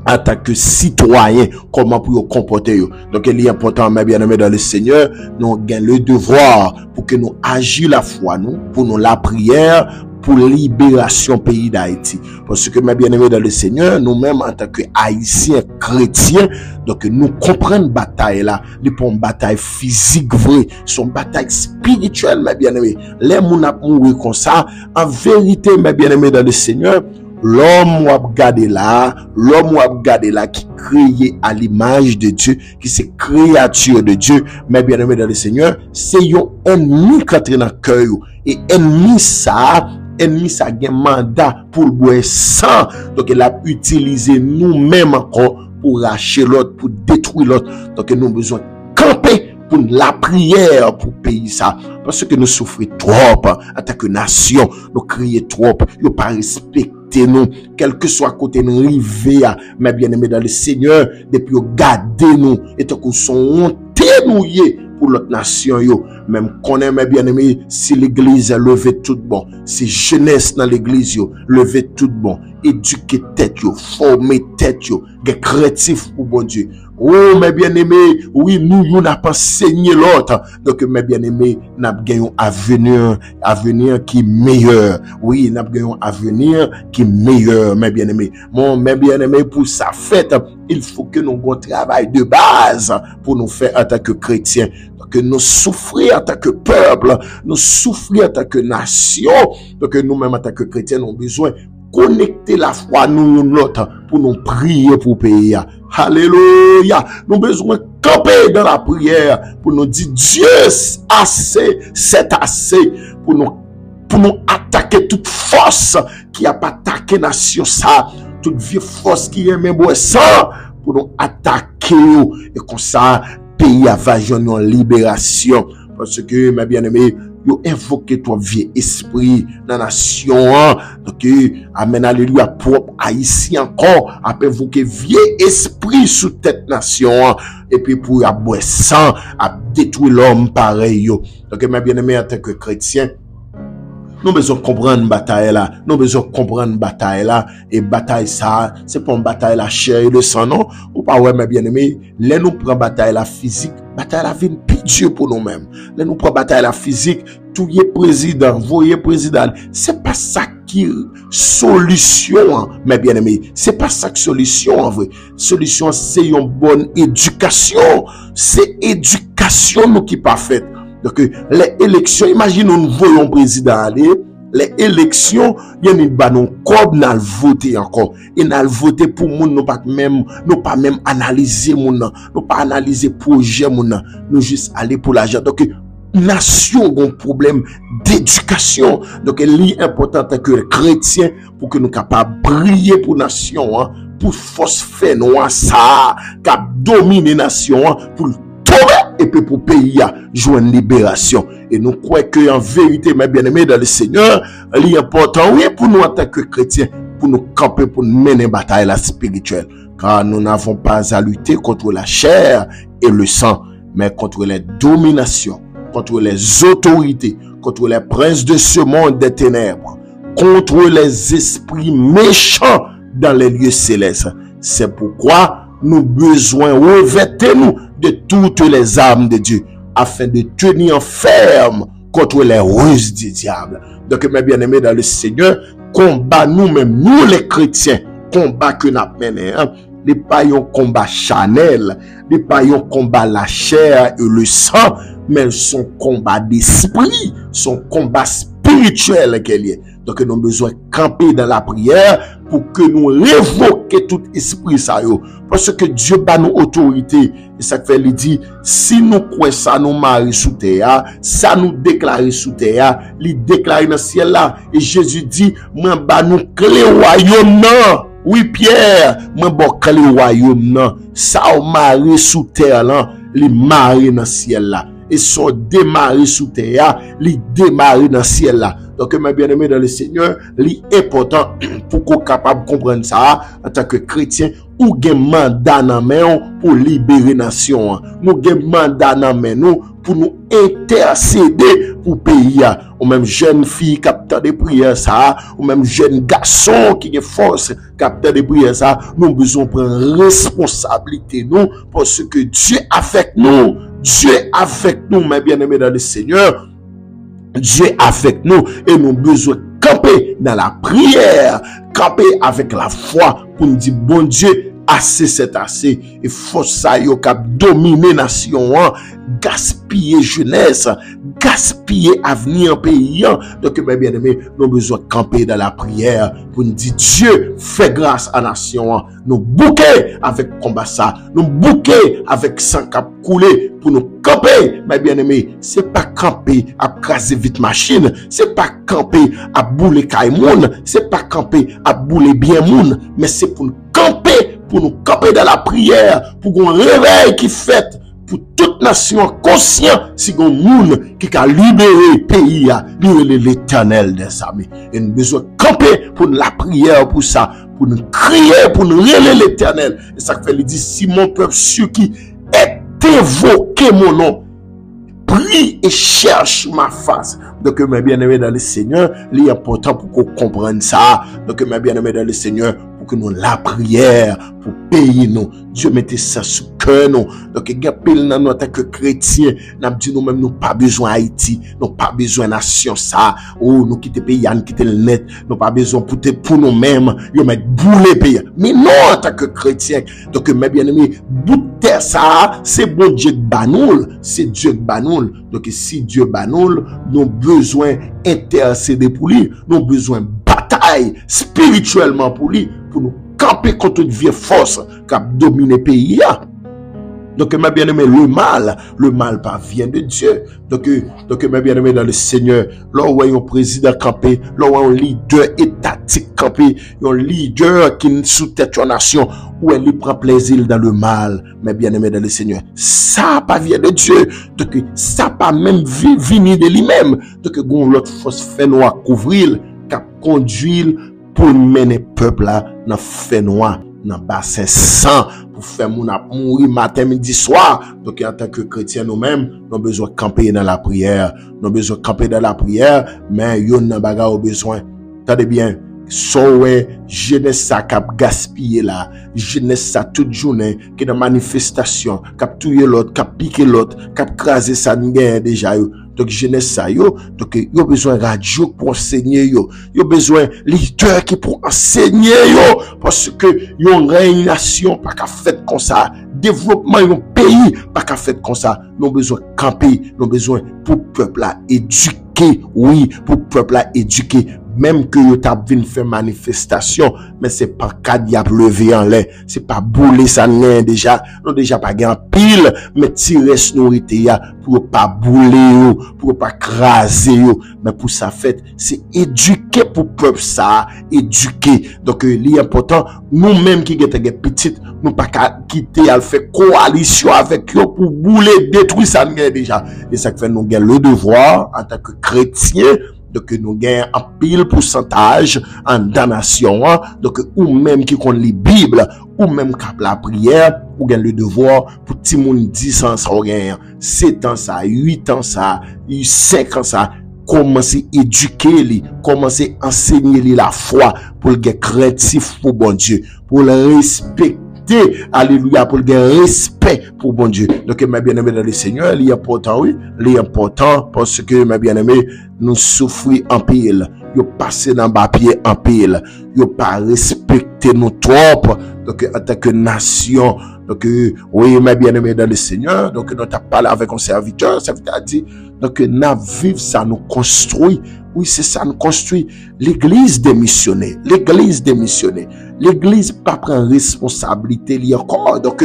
en tant que citoyen, comment pour vous comporter. Donc, il est important, mes bien-aimés dans le Seigneur, nous avons le devoir pour que nous agissions la foi, nous, pour nous la prière, pour libération pays d'Haïti. Parce que, mes bien-aimés dans le Seigneur, nous-mêmes, en tant que Haïtiens chrétiens, donc, nous comprenons bataille là. Ce n'est pas une bataille physique vraie, c'est une bataille spirituelle, mes bien-aimés. Les gens qui mourent comme ça, en vérité, mes bien-aimés dans le Seigneur, l'homme ou a regardé là, qui créé à l'image de Dieu, qui c'est créature de Dieu, mais bien aimé dans le Seigneur, c'est un ennemi qui entre dans le cœur. Et ennemi ça a un mandat pour le boire sang. Donc il a utilisé nous-mêmes encore pour racher l'autre, pour détruire l'autre. Donc nous avons besoin de camper pour la prière pour payer ça. Parce que nous souffrons trop en tant que nation. Nous crions trop. Nous pas respecter nous. Quel que soit côté nous rivé, mais bien aimé dans le Seigneur, depuis nous garder nous. Et tant que nous sommes ténouillés pour l'autre nation, yo. Même qu'on aime bien aimé, si l'église a levé tout bon, si jeunesse dans l'église, yo, levé tout bon, éduquer tête, yo, former tête, yo, créatif pour bon Dieu. Oh, mes bien-aimés, oui, nous n'a pas enseigné l'autre. Donc, mes bien-aimés, n'a gagné un avenir qui est meilleur. Oui, n'a gagné un avenir qui est meilleur, mes bien-aimés. Mon, mes bien-aimés, pour sa fête, il faut que nous ayons un travail de base pour nous faire en tant que chrétiens. Donc, nous souffrir en tant que peuple, nous souffrir en tant que nation. Donc, nous-mêmes, en tant que chrétiens, nous avons besoin connecter la foi nous l'autre pour nous prier pour pays. Alléluia. Nous avons besoin de camper dans la prière pour nous dire Dieu assez, c'est assez pour nous attaquer toute force qui a pas attaqué nation ça, toute vieille force qui est même ça pour nous attaquer et comme ça pays a vajonné en libération parce que mes bien-aimés yo invoqué toi vieux esprit dans la nation. Donc, amen, alléluia, propre haïtien encore, a invoqué vieux esprit sous tête nation. Et puis, pour y boire sang, a détruire l'homme pareil, yo. Donc, mes bien-aimés, en tant que chrétien, nous besoin comprendre bataille là, nous besoin comprendre bataille là, et bataille ça, c'est pas une bataille la chair et le sang, non, ou pas, ouais, mes bien-aimés, là, nous prenons bataille la physique, bataille la vie pitié pour nous-mêmes, là, nous prenons bataille la physique, tout y est président, voyez président, c'est pas ça qui solution, mes bien-aimés, c'est pas ça qui solution, en vrai, solution, c'est une bonne éducation, c'est éducation, nous qui pas faite. Donc, les élections, imaginez, nous voyons président aller, les élections, il y a une banon, comme nous voté encore. Et nous voté pour nous, nous pas même analyser moun, nous pas analyser projet moun, nous juste aller pour l'argent. Donc, nation a un problème d'éducation. Donc, il est important que chrétiens pour que nous capables de briller pour nation, hein, pour force faire noir ça, cap dominer nation, hein, pour et puis pour pays à jouer une libération. Et nous croyons que en vérité, mes bien-aimés dans le Seigneur, il est important, oui, pour nous en tant que chrétiens, pour nous camper, pour nous mener une bataille spirituelle. Car nous n'avons pas à lutter contre la chair et le sang, mais contre les dominations, contre les autorités, contre les princes de ce monde des ténèbres, contre les esprits méchants dans les lieux célestes. C'est pourquoi nous besoin revêtir nous de toutes les armes de Dieu afin de tenir ferme contre les ruses du diable. Donc mes bien-aimés dans le Seigneur, combat nous-mêmes, nous les chrétiens, combat que nous menons, hein, n'est pas un combat charnel, n'est pas un combat la chair et le sang, mais son combat d'esprit, son combat spirituel qu'elle est. Donc, nous avons besoin de camper dans la prière pour que nous révoquions tout esprit ça. Parce que Dieu bat nos autorités. Et ça fait lui dit, si nous croyons ça, nous marie sous terre, ça nous déclare sous terre, il déclare dans le ciel là. Et Jésus dit, moi, bah nous clé royaume non. Oui, Pierre, moi, bah clé royaume non. Ça, on marie sous terre là, il marie dans le ciel là. et sont démarrés sous terre, li démarrés dans le ciel là. Donc, mes bien-aimés dans le Seigneur, l'important pour qu'on soit capable de comprendre ça en tant que chrétien, ou gen mandat dans main pour libérer nation. Nous gen mandat dans main nous pour nous intercéder pour pays. Ou même jeune fille capteur de prière ça, ou même jeune garçon qui a force capteur de prière ça, nous besoin prendre responsabilité nous parce que Dieu avec nous. Dieu avec nous, mes bien-aimés dans le Seigneur. Dieu avec nous et nous besoin camper dans la prière, camper avec la foi pour nous dire bon Dieu, assez c'est assez. Et faut ça yo cap dominer nation, gaspiller jeunesse, gaspiller avenir pays. Donc mes bien-aimés, nous besoin camper dans la prière pour nous dire Dieu fait grâce à nation. Nous bouquer avec combat ça, nous bouquer avec sang cap couler pour nous camper, mes bien-aimés. C'est pas camper à craser vite machine, c'est pas camper à bouler caïmoun, c'est pas camper à bouler bien moun, mais c'est pour nous camper dans la prière, pour qu'on réveil qui fait pour toute nation conscient si on moun qui a libéré pays, libérer l'Éternel des armées. Et nous besoin camper pour la prière pour ça, pour nous crier, pour nous révéler l'Éternel. Et ça fait, il dit, si mon peuple sur qui est évoqué mon nom, prie et cherche ma face. Donc, mes bien-aimés dans le Seigneur, il est important pour qu'on comprenne ça. Donc, mes bien-aimés dans le Seigneur, pour que nous la prière, pour payer nous. Dieu mette ça sous cœur nous. Donc, il y a pile dans nous en tant que chrétiens. Nous dit nous-mêmes, nous pas besoin Haïti. Nous pas besoin nation ça. Oh, nous quitter pays, nous quitter le net. Nous pas besoin pour nous-mêmes. Nous mettre bouler pays. Mais non, en tant que chrétiens. Donc, mes bien-aimés, bout de terre ça, c'est bon Dieu de banoul. C'est Dieu de banoul. Donc, si Dieu banoul, nous besoin intercéder pour lui. Nous besoin bataille spirituellement pour lui. Pour nous camper contre une vieille force qui a dominé le pays. Donc, mes bien-aimés, le mal vient de Dieu. Donc, mes bien-aimés dans le Seigneur, là où il y a un président campé, là où il y a un leader étatique campé, il y a un leader qui sous-tête la nation, où il prend plaisir dans le mal, mes bien-aimés dans le Seigneur. Ça pas vient de Dieu. Donc, ça pas même venu de lui-même. Donc, l'autre force fait noir couvrir, qui conduit pour mener peuple là dans fait noir, dans bassin sang, pour faire mourir matin, midi, soir. Donc, en tant que chrétien nous-mêmes, nous avons besoin de camper dans la prière. Nous avons besoin de camper dans la prière, mais nous avons besoin. Attendez bien, sowe jeunesse ça cap gaspiller là, jeunesse ça toute journée qui dans manifestation, cap tuer l'autre, cap piquer l'autre, cap craser ça déjà yo. Donc jeunesse ça yo, donc yo besoin radio pour enseigner yo besoin leader qui pour enseigner yo, parce que yon régnation pas qu'à fait comme ça, développement yon pays pas qu'à fait comme ça. Nous besoin camper, nous besoin pour peuple là éduquer, oui, pour peuple là éduquer. Même que yo t'a vinn faire manifestation, mais c'est pas qu'à diable lever en l'air, c'est pas bouler ça rien déjà, non déjà pas gain pile, mais tirer sonorité ya pour pas bouler yo, pour pas craser yo, mais pour ça fait, c'est éduquer pour peuple ça, éduquer. Donc l'important nous-mêmes qui gete petite, nous pas quitter à faire coalition avec yo pour bouler détruire ça rien déjà. Et ça fait nous gain le devoir en tant que chrétien. Donc nous gagnons un pile pourcentage en damnation. Donc ou même qui connaît la Bible, ou même qui la prière, ou gagne le devoir pour tout le monde 10 ans ça, 7 ans ça, 8 ans ça, 5 ans ça, commencer à éduquer, commencer à enseigner la foi pour le créatif pour bon Dieu, pour le respecter. Alléluia, pour le respect pour bon Dieu. Donc, mes bien-aimés dans le Seigneur, il est important, oui, il est important parce que, mes bien-aimés, nous souffrons en pile. Yo passé dans bas pied en pile. Yo pas respecté nous trop. Donc, en tant que nation, donc, oui, mes bien-aimés dans le Seigneur, donc, nous avons parlé avec un serviteur a dit, donc, nous vivons ça, nous construit. Oui, c'est ça, nous construit l'église des missionnaires. L'église des missionnaires. L'église pas prend responsabilité, li encore. Donc,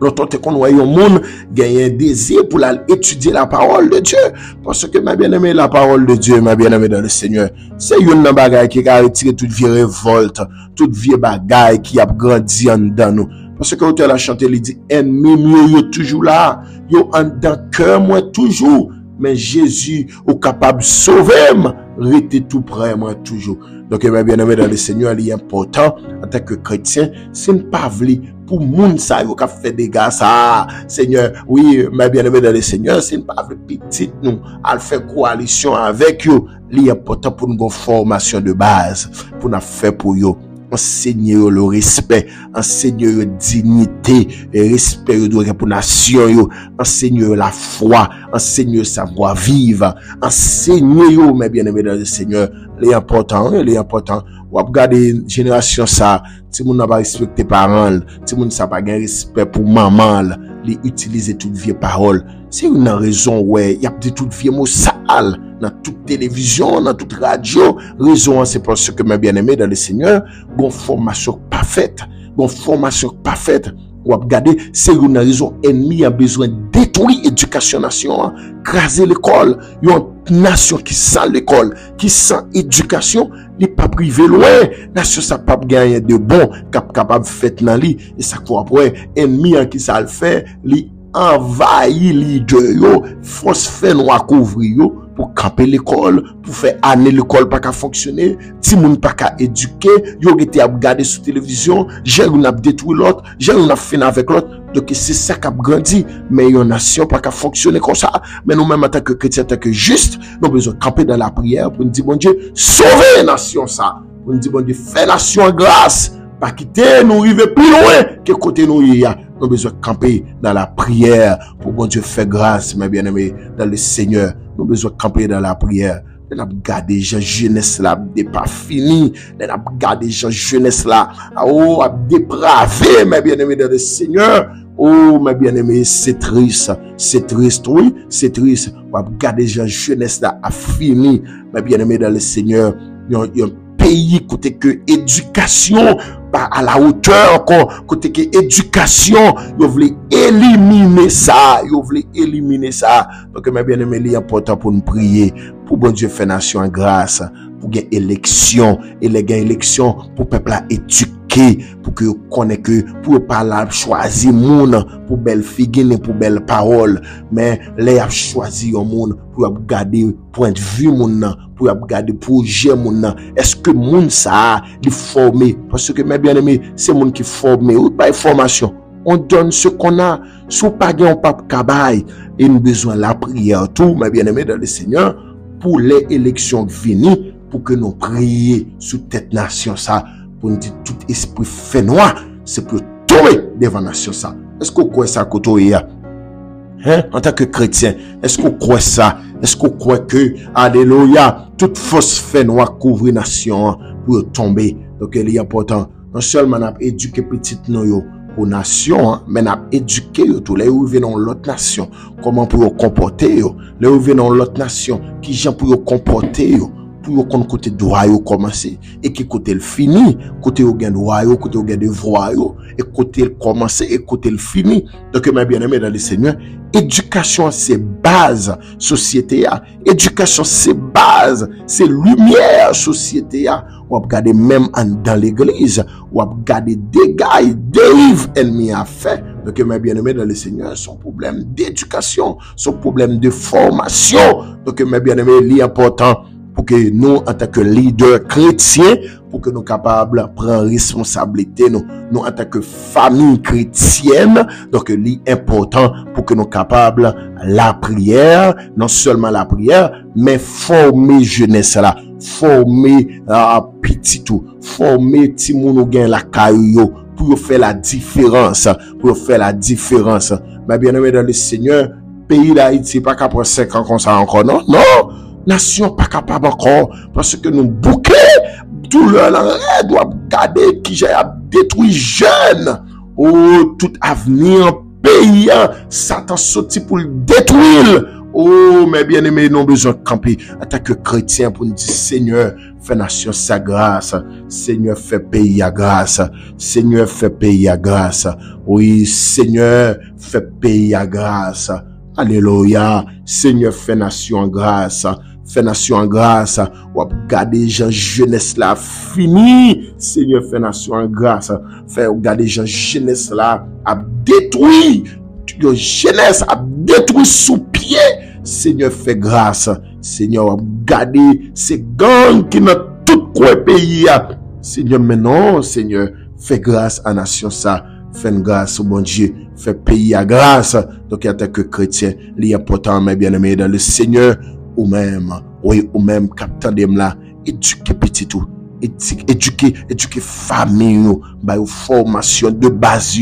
l'autre qu'on voit un monde gagne un désir pour étudier la parole de Dieu. Parce que, ma bien-aimée, la parole de Dieu, ma bien-aimée dans le Seigneur, c'est une bagaille qui a retiré toute vieille révolte, toute vieille bagaille qui a grandi en dedans nous. Parce que l'auteur a chanté, il dit, ennemi mieux, yo toujours là. Yo en dans cœur, moi toujours. Mais Jésus est capable de sauver, rester tout près, moi toujours. Donc, mes bien-aimés dans le Seigneur, il est important, en tant que chrétien, c'est ne pas vouloir pour moun ça, yo ka fait des gars ça. Seigneur, oui, mes bien-aimés dans le Seigneur, c'est ne pas vouloir petit nous, à faire coalition avec yo. Il est important pour nous formation de base, pour nous faire pour yo. Enseigner le respect, enseigner la dignité, le respect pour la nation, enseigner la foi, enseigner le savoir vivre, enseigner mes bien-aimés dans le Seigneur, les importants. Ou regarder génération ça, si moun n'a pas respecté parents, si moun n'a pas respect pour maman, les utiliser toutes vieilles paroles. C'est une raison ouais, il y a des toutes vieilles mots sales dans toute télévision, dans toute radio. Raison c'est parce que mes bien-aimés dans le Seigneur, bon formation parfaite, ou regarder, c'est une raison ennemi a besoin de détruire l'éducation nation, craser l'école. Une nation qui sent l'école, qui sent éducation, n'est pas privé loin. Nation ça pas gagner de bon, capable de faire dans lui. Et ça quoi après, ennemi qui ça le fait, li envahit leader yo, force fait noir couvrir yo pour camper l'école, pour faire année l'école pas qu'à fonctionner, ti moun pas qu'à éduquer, yo été à regarder sur télévision, j'ai on a détruit l'autre, j'ai on a fait avec l'autre. Donc c'est ça qui a grandi, mais une nation pas qu'à fonctionner comme ça. Mais nous même en tant que chrétiens, en tant que juste, nous avons besoin de camper dans la prière pour nous dire bon Dieu, sauvez la nation ça. Pour nous dire bon Dieu, fais nation en grâce, pas quitter nous arriver plus loin que côté nous y a. Nous avons besoin de camper dans la prière pour bon Dieu faire grâce, mes bien-aimés, dans le Seigneur. Nous avons besoin de camper dans la prière. Nous avons gardé les gens jeunesse là, n'est pas fini. Nous avons gardé les gens jeunesse là, oh, dépravé, mes bien-aimés, dans le Seigneur. Oh, mes bien-aimés, c'est triste, oui, c'est triste. Nous avons gardé les gens jeunesse là, a fini, mes bien-aimés, dans le Seigneur. Il y a un pays côté que éducation pas à la hauteur encore, côté que éducation, vous voulez éliminer ça, Donc, mes bien-aimés, il est important pour nous prier, pour bon Dieu faire nation en grâce, pour gagner élection, et les gagner élection, pour peuple à éduquer, pour que vous connaissez que, pour pas la choisir moun, pour belle figure, pour belle parole, mais les a choisi un monde, pour garder point de vue moun, pour regarder projet moun. Est-ce que moun ça li formé? Parce que mes bien-aimés, c'est moun qui formé ou pas formation. On donne ce qu'on a, sous pas gain pas kabay, et nous besoin la prière tout mes bien-aimés dans le Seigneur pour les élections finies, pour que nous prions sous tête nation ça, pour nous dire tout esprit fait noir, c'est pour tomber devant nation ça. Est-ce que vous croyez ça côté hein? En tant que chrétien, est-ce qu'on croit ça? Est-ce qu'on croit que, alléluia, toute fausse fait noir couvrir nation pour tomber? Donc, il est important. Non seulement on a éduqué petite nous pour nation, mais on a éduqué tous les où venons l'autre nation. Comment pour vous comporter? Les où venons l'autre nation. Qui gens pour vous comporter? Pour qu'on côté droit commencer et qui côté le fini, côté au gain droit, côté au gain devoir et côté le commencer et côté le fini. Donc mes bien-aimés dans le Seigneur, éducation c'est base société a, éducation c'est base, c'est lumière société a. Ou regarder même dans l'église, ou regarder dégâts, dérive ennemi a fait. Donc mes bien-aimés dans le Seigneur, son problème d'éducation, son problème de formation. Donc mes bien-aimés, il est important pour que nous, en tant que leaders chrétiens, pour que nous capables de prendre responsabilité, nous en tant que famille chrétienne, donc il est important pour que nous capables la prière, non seulement la prière, mais former jeunesse là, former petit tout, former ti moun ou gen la caillou pour faire la différence, Mais bien aimé dans le Seigneur, pays d'Haïti pas qu'après 5 ans comme ça encore, non. Nation pas capable encore parce que nous bouquets tout le doit garder qui j'ai détruit jeune tout avenir pays Satan sorti pour le détruire. Oh mes bien-aimés, nous besoin de camper en tant que chrétien pour nous dire Seigneur fais nation sa grâce, Seigneur fais pays à grâce, Seigneur fais pays à grâce, oui Seigneur fais pays à grâce. Alléluia. Seigneur, fais nation en grâce. fait nation en grâce, ou garder gens jeunesse là fini, Seigneur fait nation en grâce, fait garder gens jeunesse là a détruit, jeunesse a détruit sous pied, Seigneur fait grâce, Seigneur garder ces gangs qui dans tout coin pays, Seigneur maintenant, Seigneur fait grâce à nation ça, fait grâce au bon Dieu, fait pays à grâce. Donc en tant que chrétien, l'important mes bien-aimés dans le Seigneur, ou même, oui, ou même captain de là, éduquer petit tout, éduquer famille, bah formation de base,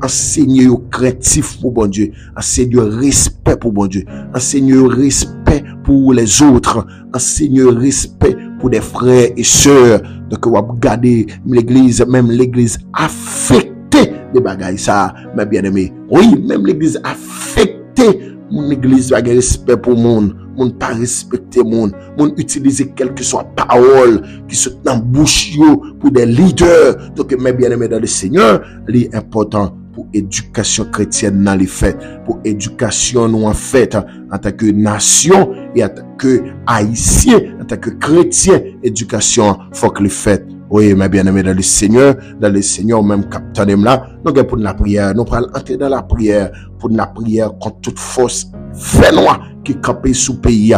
enseigner craintif pour bon Dieu, enseigner respect pour bon Dieu, enseigner respect pour les autres, enseigner respect pour des frères et sœurs. Donc on va regarder l'église, même l'église affectée des bagailles ça, mes bien-aimés. Oui, même l'église affectée, mon église va avoir respect pour monde. Moun pas respecter moun utiliser quelque soit parole qui sont dans bouche yo pour des leaders. Donc mes bien-aimés dans le Seigneur, c'est important pour éducation chrétienne dans les fêtes, pour éducation nous en fait en tant que nation et en tant que haïtien, en tant que chrétien, éducation faut que les fêtes. Oui, mes bien-aimés dans le Seigneur, même capitaine là, nous pour la prière, nous allons entrer dans la prière, pour la prière contre toute force noire qui campait sous pays,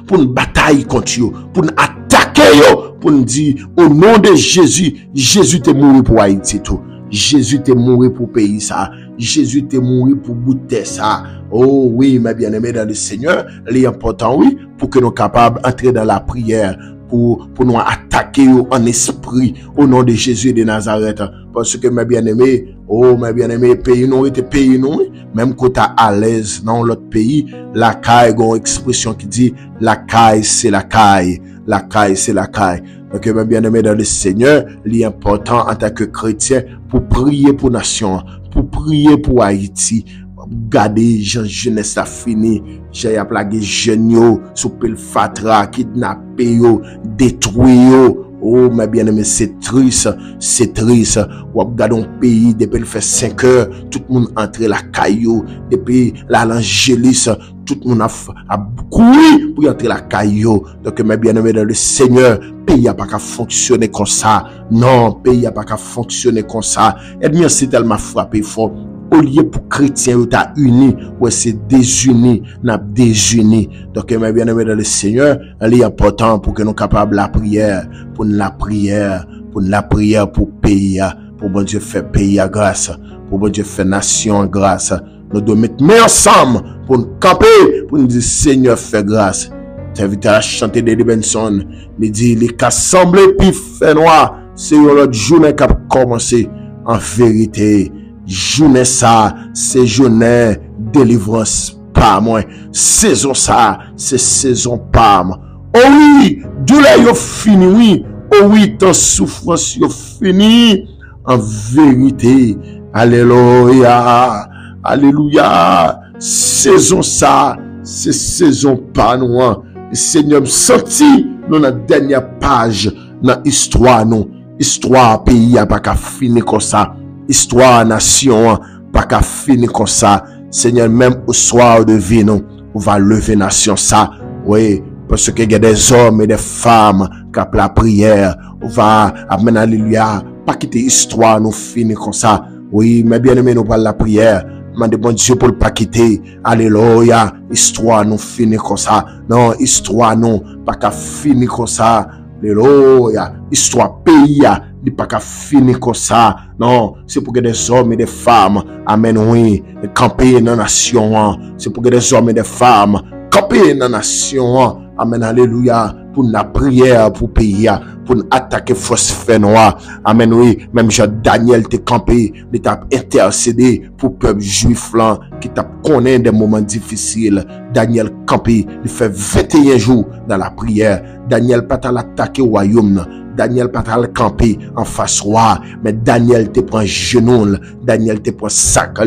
pour une bataille contre eux, pour nous attaquer eux, pour nous dire au nom de Jésus, Jésus t'est mort pour Haïti tout. Jésus t'est mort pour pays ça. Jésus t'est mort pour bouter ça. Oh oui, mes bien-aimés dans le Seigneur, l'important oui, pour que nous capables d'entrer dans la prière, pour nous attaquer en esprit au nom de Jésus de Nazareth. Parce que mes bien-aimés, pays nous était pays nous, même quand tu à l'aise dans l'autre pays, la caille, une expression qui dit la caille c'est la caille. La caille c'est la caille. Donc mes bien-aimés dans le Seigneur, l'important en tant que chrétien pour prier pour nation, pour prier pour Haïti. Garder jeunesse a fini, j'ai plagué jeunes yo, souper le fatra, kidnapper yo, détruire yo. Oh, mes bien-aimés, c'est triste. Ou regarder un pays, depuis le fait 5 heures, tout le monde entre la caillou, depuis l'Angélis, tout le monde a couru pour entrer la caillou. Donc, mes bien-aimés dans le Seigneur, pays n'a pas qu'à fonctionner comme ça. Non, pays n'a pas qu'à fonctionner comme ça. Et bien, c'est tellement frappé fort. Au lieu pour chrétiens, tu as uni, ouais, c'est désuni, n'a désuni. Donc, mes bien-aimés dans le Seigneur, il est important pour que nous capables la prière, pour pays, pour bon Dieu faire pays à grâce, pour bon Dieu faire nation à grâce. Nous devons mettre main ensemble pour nous camper, pour nous dire Seigneur, fais grâce. T'invite à chanter des Benson, il dit, les cas semblent puis fait noir, c'est l'autre journée qui a commencé en vérité. Journée ça, c'est journée délivrance pas moi. Saison ça, c'est saison pas moi. Oh oui, douleur yo fini oui. Oh oui, ton souffrance yo fini. En vérité, alléluia, alléluia. Saison ça, c'est saison pas moi. Le Seigneur me senti dans la dernière page dans l'histoire nous. Histoire pays a pas qu'à finir comme ça. Histoire nation pas qu'à finir comme ça. Seigneur, même au soir de vie nous, on va lever nation ça. Oui, parce que il y a des hommes et des femmes qui ont la prière. On va amener alléluia, pas quitter histoire nous finir comme ça. Oui, mais bien aimé nous parle la prière. Demande bon Dieu pour le pas quitter. Alléluia, histoire nous finir comme ça. Non, histoire nous pas qu'à finir comme ça. Alléluia, histoire pays n'est pas qu'à finir comme ça. Non, c'est pour que des hommes et des femmes, amen, oui, camper dans la nation. C'est pour que des hommes et des femmes camper dans la nation. Amen, alléluia, pour la prière, pour pays, pour attaquer force fait noir. Amen, oui, même Jean Daniel t'a campé, il t'a intercédé pour le peuple juif là, qui t'a connu des moments difficiles. Daniel campé, il fait 21 jours dans la prière. Daniel pas l'attaquer au royaume. Daniel pas le camper en face roi, mais Daniel te prend genou, Daniel te prend sac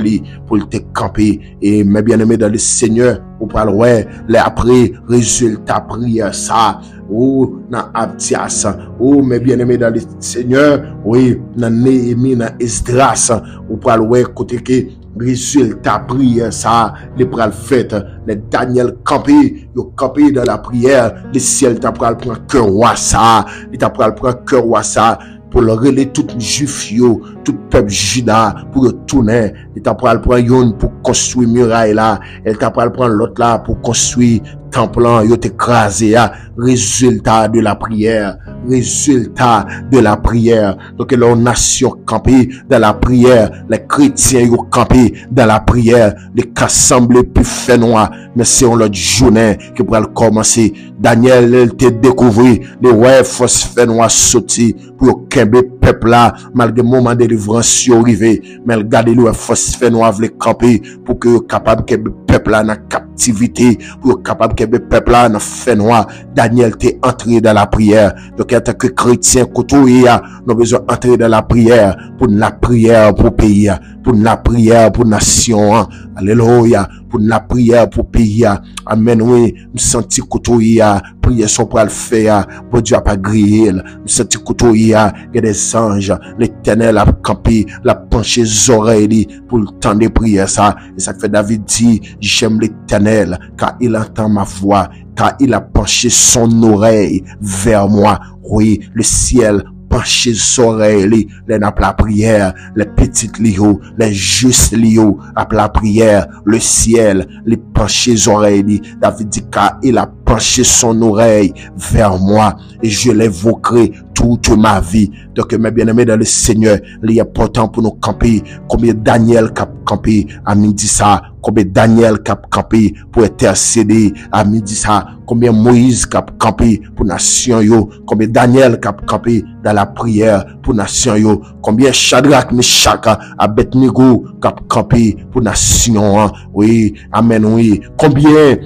pour te camper. Et mes bien-aimés dans le Seigneur, vous parlez ouais, les après résultat prière ça, ou dans Abdias, ou mes bien-aimés dans le Seigneur, oui, dans Néhémie, dans Esdras, vous parlez ouais côté que résultat prière ça, les pral fait, les Daniel campé, yo campé dans la prière, le ciel t'a pral prendre cœur roi ça, il t'a pral prendre cœur roi ça pour le relayer tout juif yo, tout peuple juda pour retourner, il t'a pral prendre yon pour construire muraille là, elle t'a pral prendre l'autre là pour construire temple là, yo t'écrasé à résultat de la prière. Résultat de la prière. Donc, la nation campée dans la prière. Les chrétiens ont campé dans la prière. Les cassemblés plus fait noir. Mais c'est on l'autre journée qui pourra commencer. Daniel, il te découvert. Les ouais, force fait noir sorti pour qu'un peuple là, malgré le moment de délivrance, arrivé. Mais regardez le force fait noir les camper pour que capable que le peuple là dans captivité. Pour capable que le peuple là dans fait noir. Daniel t'est entré dans la prière. Donc, en tant que chrétien, nous avons besoin d'entrer dans la prière, pour la prière pour pays, pour la prière pour nation. Alléluia, pour la prière pour pays. Amen, oui, nous sentons que prière sont pour le faire, pour Dieu a pas grillé. Nous sentons que il y a des anges, l'Éternel a campé, l'a penché les oreilles pour le temps de prière ça. Et ça fait David dit, j'aime l'Éternel, car il entend ma voix, car il a penché son oreille vers moi. Oui, le ciel penché ses oreilles, les n'a la prière, les petites lios, les justes lios, à la prière, le ciel, les penché ses oreilles. David dit, car il a penché son oreille vers moi, et je l'évoquerai toute ma vie. Donc, mes bien-aimés dans le Seigneur, il est important pour nous camper. Combien Daniel cap campé à midi ça, combien Daniel cap campé pour intercéder à midi ça, combien Moïse cap campé pour nation yo, combien Daniel cap campé dans la prière pour nation yo, combien Shadrach, Meshach, Abednego cap campé pour nation. Oui, amen, oui. Combien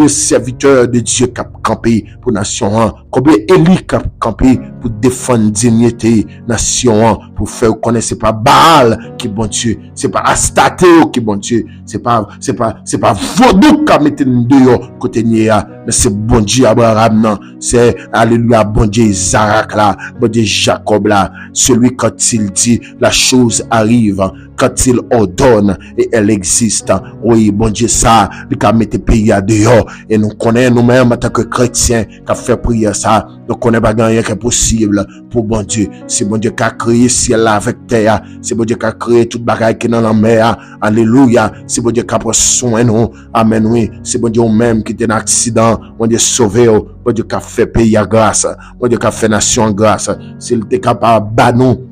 serviteurs de Dieu cap campé pour nation, combien Élie cap campé pour défendre dignité nation, pour faire connaître c'est pas Baal qui bon Dieu, c'est pas Astarté qui bon Dieu, c'est pas Vaudou qui mette dehors côté nia, mais c'est bon Dieu Abraham non, c'est alléluia bon Dieu Isaac là, bon Dieu Jacob là, celui quand il dit la chose arrive, quand il ordonne et elle existe. Oui, bon Dieu ça, il a mis pays à dehors et nous connaissons nous-mêmes en tant que chrétiens qui a fait prier ça. Nous connaissons pas rien qui est possible pour bon Dieu. C'est bon Dieu qui a créé ciel avec terre. C'est bon Dieu qui a créé toute bagaille qui est dans la mer. Alléluia. C'est bon Dieu qui a pris soin nous. Amen, oui. C'est bon Dieu même qui était dans accident. Bon Dieu sauvé. Bon Dieu qui a fait pays à grâce. Bon Dieu qui a fait nation en grâce. S'il était capable de nous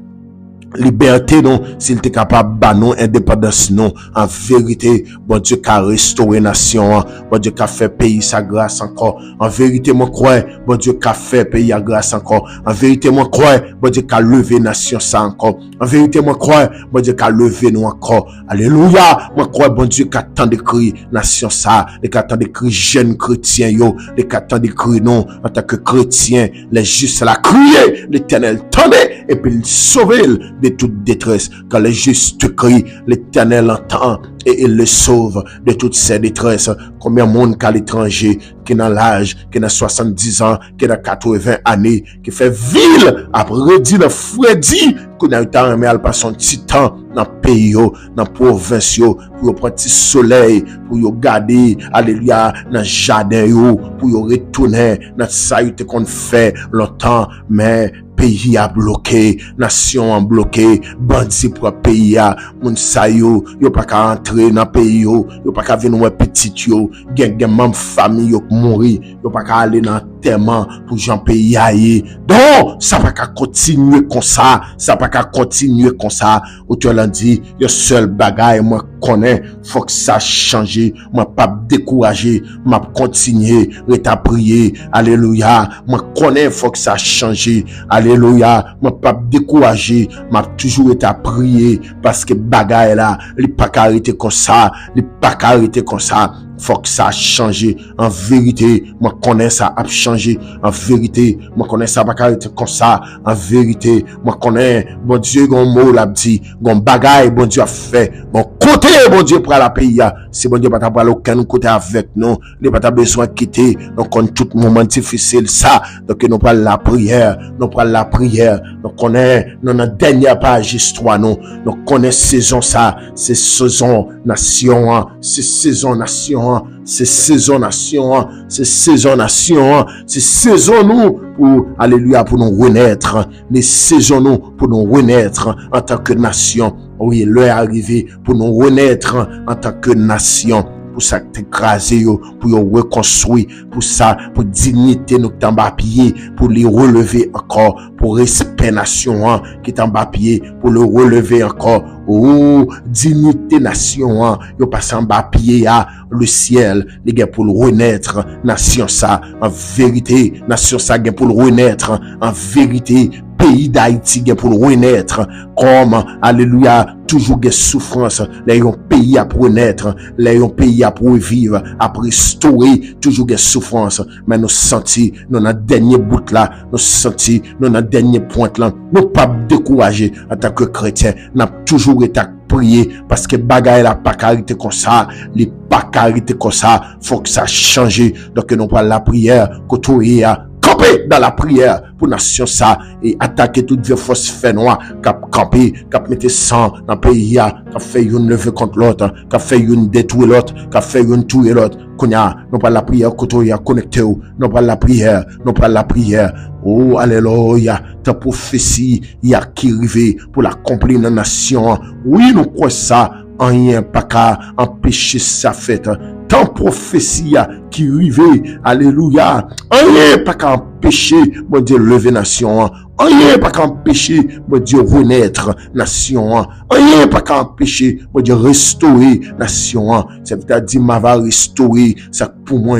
liberté non, s'il était capable de nous indépendance non, en vérité bon Dieu qui a restauré nation, bon Dieu qui a fait pays sa grâce encore, en vérité moi crois bon Dieu qui a fait pays à grâce encore, en vérité moi crois bon Dieu qui a levé nation ça encore, en vérité moi crois bon Dieu qui a levé nous encore. Alléluia, moi crois bon Dieu qui a tant d'écrit nation ça, les qui a tant d'écrit jeunes chrétiens yo, les qui a tant d'écrit non en tant que chrétien, les justes la crier, l'Éternel tombait et puis il sauvait de toute détresse. Quand les justes crient, l'Éternel entend et il le sauve de toutes ses détresses. Combien de monde qu'à l'étranger, qui dans l'âge, qui dans 70 ans, qui dans 80 années, qui fait ville, après dit le Freddy, qu'on a eu temps, mais elle passe son petit temps dans le pays, dans la province, pour prendre petit soleil, pour garder, alléluia, dans le jardin, pour retourner dans ça qu'on fait longtemps, mais pays a bloqué, nation a bloqué, bandit pour pays a, moun sa yo pas qu'à entrer dans pays yo pas qu'à venir petit yo, gen même famille yo mourir, yo pas qu'à aller dans tellement pour Jean pays aille. Donc, ça pas qu'à continuer comme ça, ou tu l'as dit, yo seul bagaille moi connais, faut que ça change, moi pas décourager, m'a continuer, reta prier, alléluia, moi connais faut que ça change, alléluia, moi pas décourager, m'a toujours été à prier, parce que bagaille là, il pas arrêter comme ça, faut que ça change. En vérité, moi connais ça a changé. En vérité, moi connais ça pas arrêter comme ça. En vérité, moi connais bon Dieu gon mot l'a dit, gon bagaille bon Dieu a fait. Bon côté bon Dieu pour la pays, c'est bon Dieu pas parler aucun côté avec nous, il pas besoin quitter. Donc on tout moment difficile ça. Donc nous parle la prière, nous connais dans notre dernière page histoire nous connais saison ça, c'est saison nation, c'est saison nation. nation, c'est saison nation, c'est saison nation, c'est saison nous pour, alléluia, pour nous renaître, les saisons nous pour nous renaître en tant que nation. Oui, l'heure est arrivée pour nous renaître en tant que nation. Pour ça t'écraser, pour reconstruire, pour ça, pour dignité nous t'embapier, pour les relever encore, pour respect nation qui t'embapier, pour le relever encore. Oh, dignité nation, yo passe en bas pied à le ciel, les gars pour le renaître, nation ça, en vérité, nation ça, gars pour le renaître, en vérité, pays d'Haïti, gars pour le renaître, comme, alléluia, toujours des souffrances, les un pays à renaître, les un pays à revivre, à restaurer, toujours des souffrances, mais nous sentis, nous dans dernier bout là, nous sentis, nous dans dernier point là, nous pas décourager en tant que chrétien, nous toujours été prier parce que bagaille la pas carité comme ça, les pas carité comme ça, faut que ça change. Donc nous prend la prière, côté à camper dans la prière pour nation ça et attaquer toute vieille force fait noir cap camper, cap mettre sang dans pays cap fait une lever contre l'autre, cap fait une détruire l'autre, cap fait une tuer l'autre. Konya, nous pas la prière côté à connecter, nous pas la prière, nous pas la prière. Oh, alléluia, ta prophétie, y a qui arrivé pour l'accomplir dans la nation. Oui, nous croyons ça, rien pas qu'à empêcher sa fête. Tant prophétie qui arrivé, alléluia, rien pas qu'à empêcher, mon Dieu, lever nation. Rien pas qu'à empêcher, mon Dieu, renaître nation. Rien pas qu'à empêcher, mon Dieu, restaurer nation. C'est-à-dire, m'a va restaurer, ça pour moi,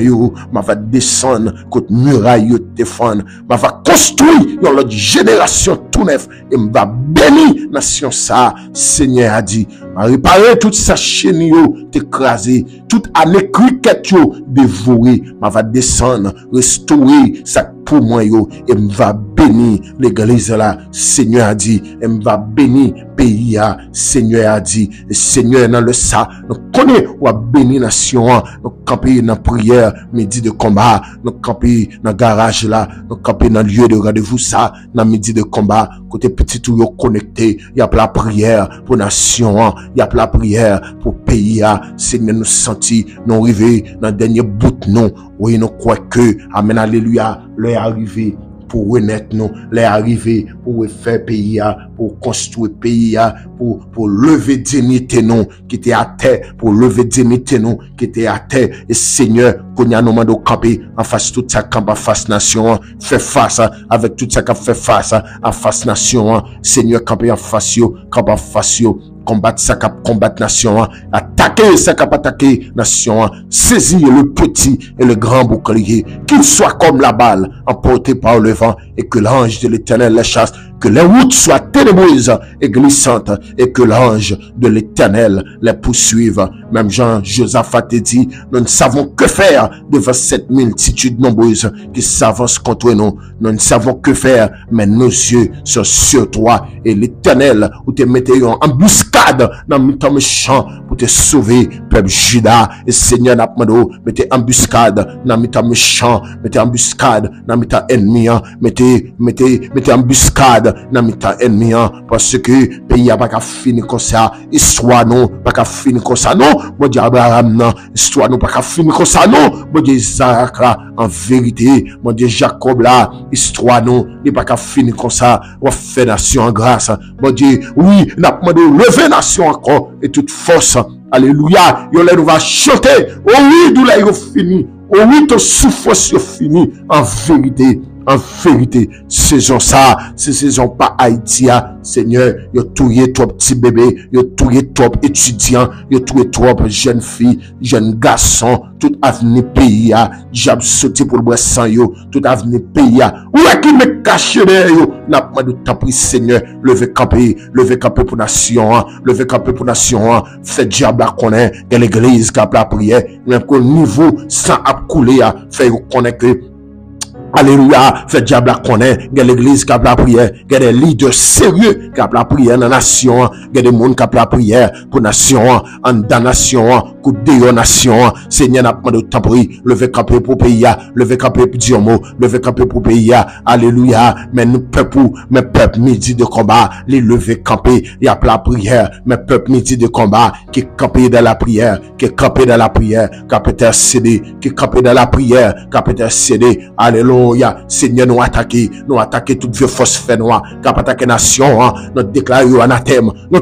m'a va descendre, côté muraille, défendre, m'a va construire, dans l'autre génération tout neuf, et m'a va bénir nation ça. Seigneur a dit, m'a réparer toute sa chaîne, t'écraser, toute année criquette, dévorer, m'a va descendre, restaurer, ça pour moi, et m'a bénir l'église là, Seigneur a dit, et m'a bénir pays, Seigneur a dit, et Seigneur dans le ça, nous connaissons ou a béni nation, nous camper dans prière, midi de combat, nous camper dans garage là, nous camper dans lieu de rendez-vous ça, dans midi de combat, côté petit tout connecté, il y a la prière pour nation, il y a la prière pour pays, Seigneur nous sentit, nous arriver dans dernier bout nous, oui nous croyons que, amen alléluia, l'heure arrivé pour renaître nous, les arriver pour faire pays, pour construire pays, pour lever dignité nous qui était à terre, pour lever dignité nous qui était à terre. Et Seigneur, qu'on y a nous de camper en face tout ça camp en face nation, fait face avec tout ça qui fait face en face nation. Seigneur, camper en face yo, camp en face yo. Combattre ça cap combattre nation, attaquer ça cap attaquer nation, saisir le petit et le grand bouclier, qu'il soit comme la balle emporté par le vent et que l'ange de l'Éternel les chasse, que les routes soient ténébreuses et glissantes et que l'ange de l'Éternel les poursuive. Même Jean-Josaphat dit, nous ne savons que faire devant cette multitude nombreuse qui s'avance contre nous. Nous ne savons que faire, mais nos yeux sont sur toi et l'Éternel où te mettez en embuscade dans le temps méchant pour te sauver, peuple Juda. Et Seigneur n'a pas mettez embuscade dans le temps méchant, mettez embuscade dans le temps ennemi, mettez embuscade dans le temps ennemi, parce que pays a pas qu'à finir comme ça, histoire non, pas qu'à finir comme ça, non, mon Dieu Abraham, non, histoire non, pas qu'à finir comme ça, non, mon Dieu Isaac là, en vérité, mon Dieu Jacob là, histoire non, il pas qu'à finir comme ça, on fait nation en grâce, mon Dieu, oui, n'a pas de lever nation encore, et toute force, alléluia, yo là nous va chanter, oh oui, d'où là il fini, oh oui, ton souffrance est fini, en vérité. En vérité, saison ça, c'est saison pas Haïtia, Seigneur, yo touye trop petit bébé, yo touye trop étudiant, yo touye trop jeune fille, jeune garçon, tout avenir pays a, j'ab sauté pour le bois sans yo, tout avenir pays a, où est qui me cache derrière yo, n'a pas de temps pris Seigneur, levez camper pour nation, levez camper pour nation, fait diable à connaître, et l'église qui a la prière, même qu'au niveau sans à couler, fait connaître que Alléluia, fait diable à connaître, il y a l'église qui a la prière, il y a des leaders sérieux qui a la prière dans la nation, il y a des gens qui a la prière pour la nation, en dans la nation, pour des nations. Seigneur, n'a pas de temps pour lever camper pour pays, lever camper pour dire mot, lever camper pour pays. Alléluia, mais nous peuple midi de combat, les lever camper, il y a la prière, mais peuple midi de combat qui camper dans la prière, qui camper dans la prière, qui a peut-être cédé, qui camper dans la prière, qui a peut-être cédé. Alléluia. Seigneur, nous attaquer toute vieux force fait noir, qui a attaqué nation, nous déclarons anathème, nous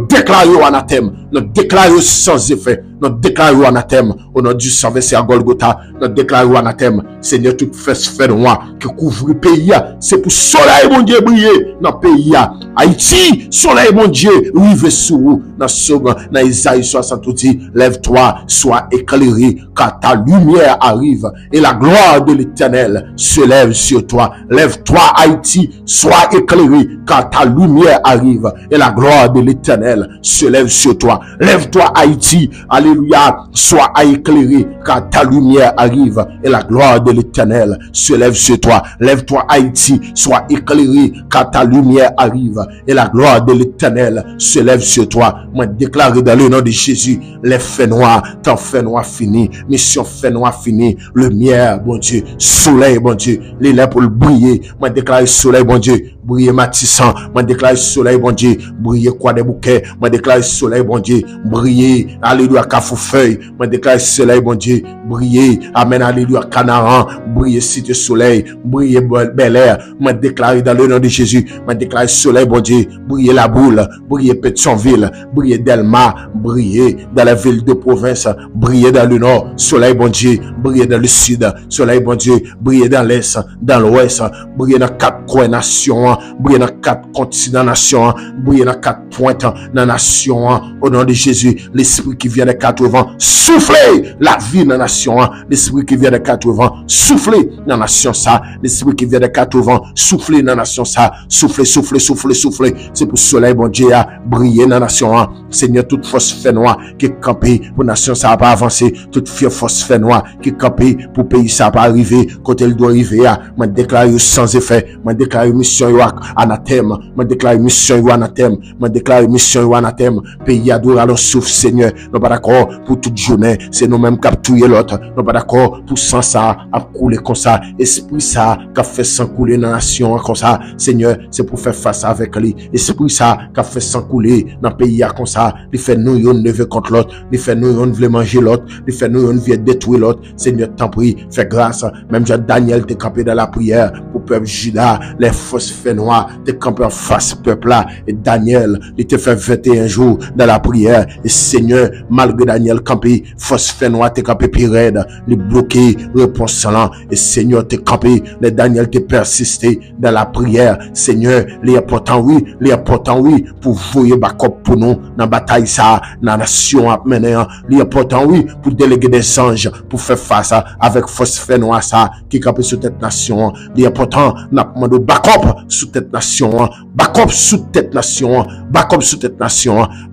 déclarons sans effet, nous déclarons anathème, au nom du sang versé à Golgotha, nous déclarons anathème, Seigneur, toute force fait noir, qui couvre le pays, c'est pour soleil, mon Dieu, briller dans le pays, Haïti, soleil, mon Dieu, rive sous, dans Isaïe 60, dit, lève-toi, sois éclairé, car ta lumière arrive, et la gloire de l'Éternel se lève sur toi. Lève-toi, Haïti, sois éclairé, car ta lumière arrive, et la gloire de l'Éternel se lève sur toi. Lève-toi, Haïti, alléluia, sois éclairé, car ta lumière arrive, et la gloire de l'Éternel se lève sur toi. Lève-toi, Haïti, sois éclairé, car ta lumière arrive, et la gloire de l'Éternel se lève sur toi. Moi, déclare dans le nom de Jésus, les faits noirs, temps fait noir fini, mission fait noir fini, lumière, bon Dieu, soleil, bon Dieu, les lèvres pour le briller. Moi, déclare soleil, bon Dieu, briller matissant. Moi, déclare soleil, bon Dieu, briller quoi des bouquets. Moi, déclare soleil, bon Dieu, briller, alléluia, cafou feuille. Moi, déclare soleil, bon Dieu, briller, amen, alléluia, Canaran, briller cité soleil, briller Bel Air. Moi, déclare dans le nom de Jésus, moi, déclare soleil, bon Dieu, briller La Boule, briller Pétionville, briller Delma, briller dans la ville de province, briller dans le nord, soleil, bon Dieu, briller dans le sud, soleil, bon Dieu, briller dans l'est, dans l'ouest, briller dans 4 coins nations, briller dans 4 continents nations, briller dans 4 pointes dans la nation, au nom de Jésus, l'esprit qui vient des 4 vents, soufflez la vie dans la nation, l'esprit qui vient des 4 vents, soufflez dans la nation ça, l'esprit qui vient des 4 vents, soufflez dans la nation ça, soufflez, c'est pour soleil, bon Dieu, à briller dans la nation, Seigneur, toute force fait noir qui est campée pour la nation ça va pas avancer, toute force fait noir qui est campée pour pays ça va pas arriver, côté il doit arriver, moi déclare sans effet, moi déclare mission anathème, moi déclare mission anathème, moi déclare mission anathème, pays adore alors souffle Seigneur, nous pas d'accord pour toute journée, c'est nous-mêmes qui tuer l'autre, nous pas d'accord pour sang ça à couler comme ça, esprit ça qui fait sang couler dans la nation comme ça, Seigneur, c'est pour faire face avec lui, esprit ça qui fait sang couler dans le pays comme ça, il fait nous on lever contre l'autre, il fait nous on veut manger l'autre, il fait nous on veut détruire l'autre, Seigneur t'en prie, fais grâce, même Jean Daniel t'es campé dans la prière pour peuple Juda, les fausses faits noirs t'es campé en face peuple là, et Daniel il te fait 21 jours dans la prière, et Seigneur malgré Daniel campé, fausse faits noirs t'es campé pire raide, les bloqué réponse là, et Seigneur t'es campé, les Daniel t'es persisté dans la prière, Seigneur les important oui pour voyer backup pour nous dans bataille ça, dans la nation à mener, les important oui pour déléguer des anges pour faire face avec force fait noir ça qui campé sur cette nation, les important n'a demandé backup sur cette nation, backup sur cette nation,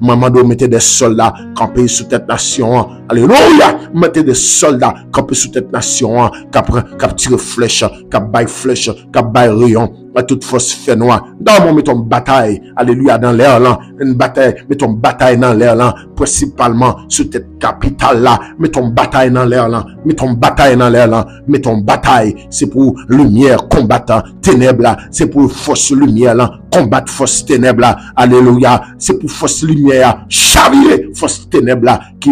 maman doit mettre des soldats campés sur cette nation, alléluia, mettez des soldats campés sur cette nation, cap tire flèche, cap baille flèche, cap baille rayon, à toute force fait noir, dans mon mettons bataille, alléluia, dans l'air là, une bataille, mettons bataille dans l'air là, principalement sur cette capitale là, mettons bataille dans l'air là, mettons bataille, c'est pour lumière combattant ténèbres là, c'est pour force lumière là, combattre force ténèbres là, alléluia, c'est pour force lumière, chavirer force ténèbres là, qui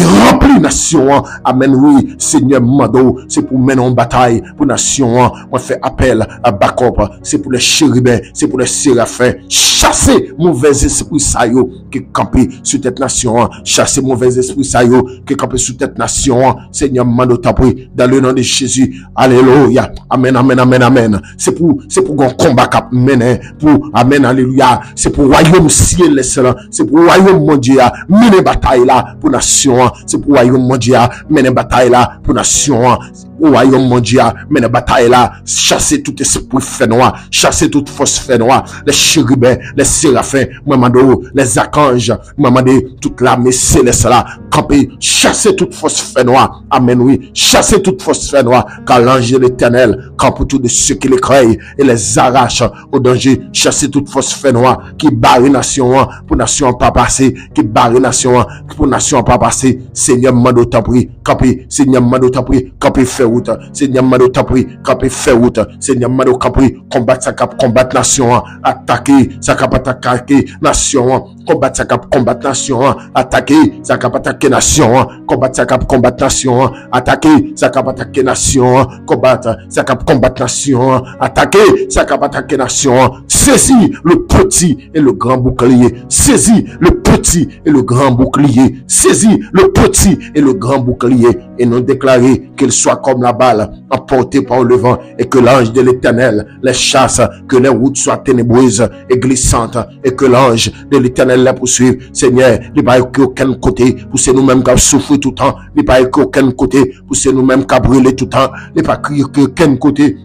remplit nation, amen, oui, Seigneur Mado, c'est pour mener en bataille, pour nation, on fait appel à backup, c'est pour les chérubins, c'est pour les séraphins, chasser mauvais esprit sayo qui campé sur cette nation, chasser mauvais esprit sayo qui campé sur cette nation, Seigneur Mado tapri, dans le nom de Jésus, alléluia, amen, c'est pour un combat cap mener, pour, amen, alléluia, c'est pour royaume ciel, c'est pour royaume mondial, mener bataille là pour nation, c'est pour royaume mondial, mener bataille là pour nation, au royaume mondial, mais la bataille là, chasser tout esprit fait noir, chasser toute force fait noir, les chérubins, les séraphins, mamando, les archanges, mamandé, toute l'armée céleste là, camper, chasser toute force fait noir, amen oui, chasser toute force fait noir, car l'ange de l'éternel campe tout de ceux qui les créent et les arrache au danger, chasser toute force fait noir, qui barre nation, pour nation pas passer, qui barre nation, pour nation pas passer, Seigneur mando t'appris, camper, Seigneur mando t'appris, camper fait route, Seigneur mando t'appris, camper fait route, Seigneur mando capri, combattre sa cap, combattre nation, attaquer, sa cap attaquer nation, combattre sa cap, combattre nation, attaquer, sa cap attaquer nation, combattre sa cap, combattre nation, attaquer, sa cap attaquer nation, combattre sa cap, combattre nation, attaquer, sa cap attaquer nation, saisis le petit et le grand bouclier, saisis le petit et le grand bouclier, saisis le petit et le grand bouclier, et non déclarer qu'il soit comme la balle emportée par le vent, et que l'ange de l'éternel les chasse, que les routes soient ténébreuses et glissantes, et que l'ange de l'éternel les poursuive. Seigneur, il n'y a pas aucun côté, pour c'est nous-mêmes qui souffrons tout le temps, il n'y a pas aucun côté, pour c'est nous-mêmes qui brûlons tout le temps, il n'y a pas aucun côté,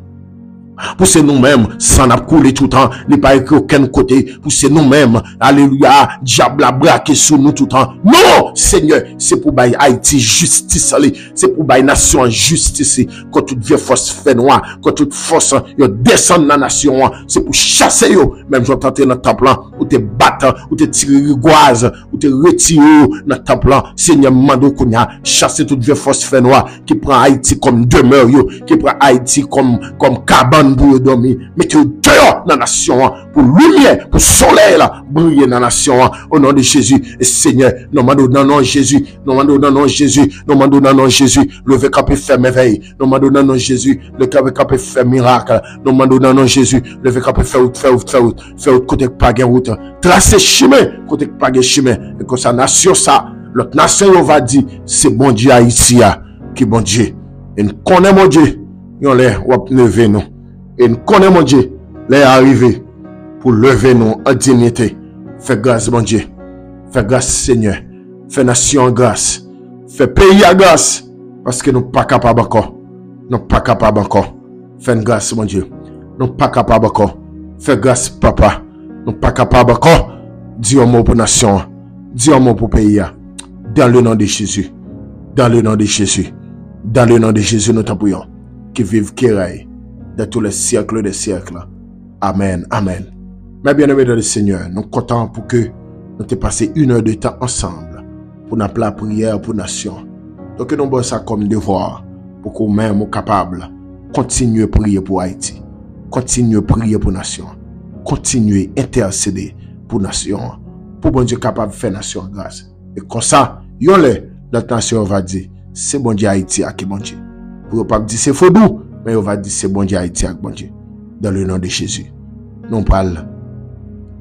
pour c'est nous-mêmes, sans a coulé tout le temps, n'est pas écrit aucun côté, pour c'est nous-mêmes, alléluia, diable a braqué sur nous tout le temps. Non, Seigneur, c'est pour bailler Haïti justice, c'est pour bailler nation justice, quand toute vieille force fait noir, quand toute force, yo descend dans la nation, c'est pour chasser yo, même j'entends dans le temple, ou te battre, ou te tirer rigoise, ou te retirer dans le temple, Seigneur, mando kounya, chasser toute vieille force fait noir, qui prend Haïti comme demeure yo, qui prend Haïti comme cabane pour dormir, mettez dehors dans la nation, pour lumière, pour soleil là, briller dans la nation, au nom de Jésus. Et Seigneur, nous demandons dans le nom de Jésus, nous demandons dans le nom de Jésus, nous demandons dans le nom de Jésus, le cap faire merveille, nous demandons dans le nom de Jésus, le cap faire miracle, nous demandons dans le nom de Jésus, le cap faire route, côté pas de route, tracer chemin, côté pas de chemin, et que sa nation ça, l'autre nation on va dire, c'est bon Dieu Haïti, qui bon Dieu, et nous connaissons mon Dieu, nous les lever nous. Et nous connaissons mon Dieu, les arriver pour lever nous en dignité. Fais grâce, mon Dieu. Fais grâce, Seigneur. Fais nation grâce. Fais pays à grâce. Parce que nous ne sommes pas capables encore. Nous ne sommes pas capables encore. Fais grâce, mon Dieu. Nous ne sommes pas capables encore. Fais grâce, papa. Nous ne sommes pas capables encore. Dis un mot pour nation. Dis un mot pour pays. Dans le nom de Jésus. Dans le nom de Jésus. Dans le nom de Jésus, nous t'en prions. Qui vive, qui règne. De tous les siècles des siècles. Amen, amen. Mes bien-aimés dans le Seigneur, nous sommes contents pour que nous ayons passé 1 heure de temps ensemble pour nous appeler la prière pour la nation. Donc nous avons ça comme devoir pour que nous-mêmes soyons capables de continuer à prier pour Haïti, continuer à prier pour la nation, continuer à intercéder pour la nation, pour bon Dieu capable de faire la nation grâce. Et comme ça, notre nation va dire, c'est bon Dieu Haïti à qui bon Dieu. Pour ne pas dire c'est faux doux, mais on va dire c'est bon Dieu Haïti avec bon Dieu. Dans le nom de Jésus. Nous parlons.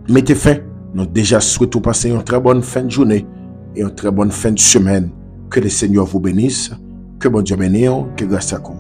Mettez fin. Nous déjà souhaitons passer une très bonne fin de journée et une très bonne fin de semaine. Que le Seigneur vous bénisse. Que bon Dieu bénisse. Que grâce à vous.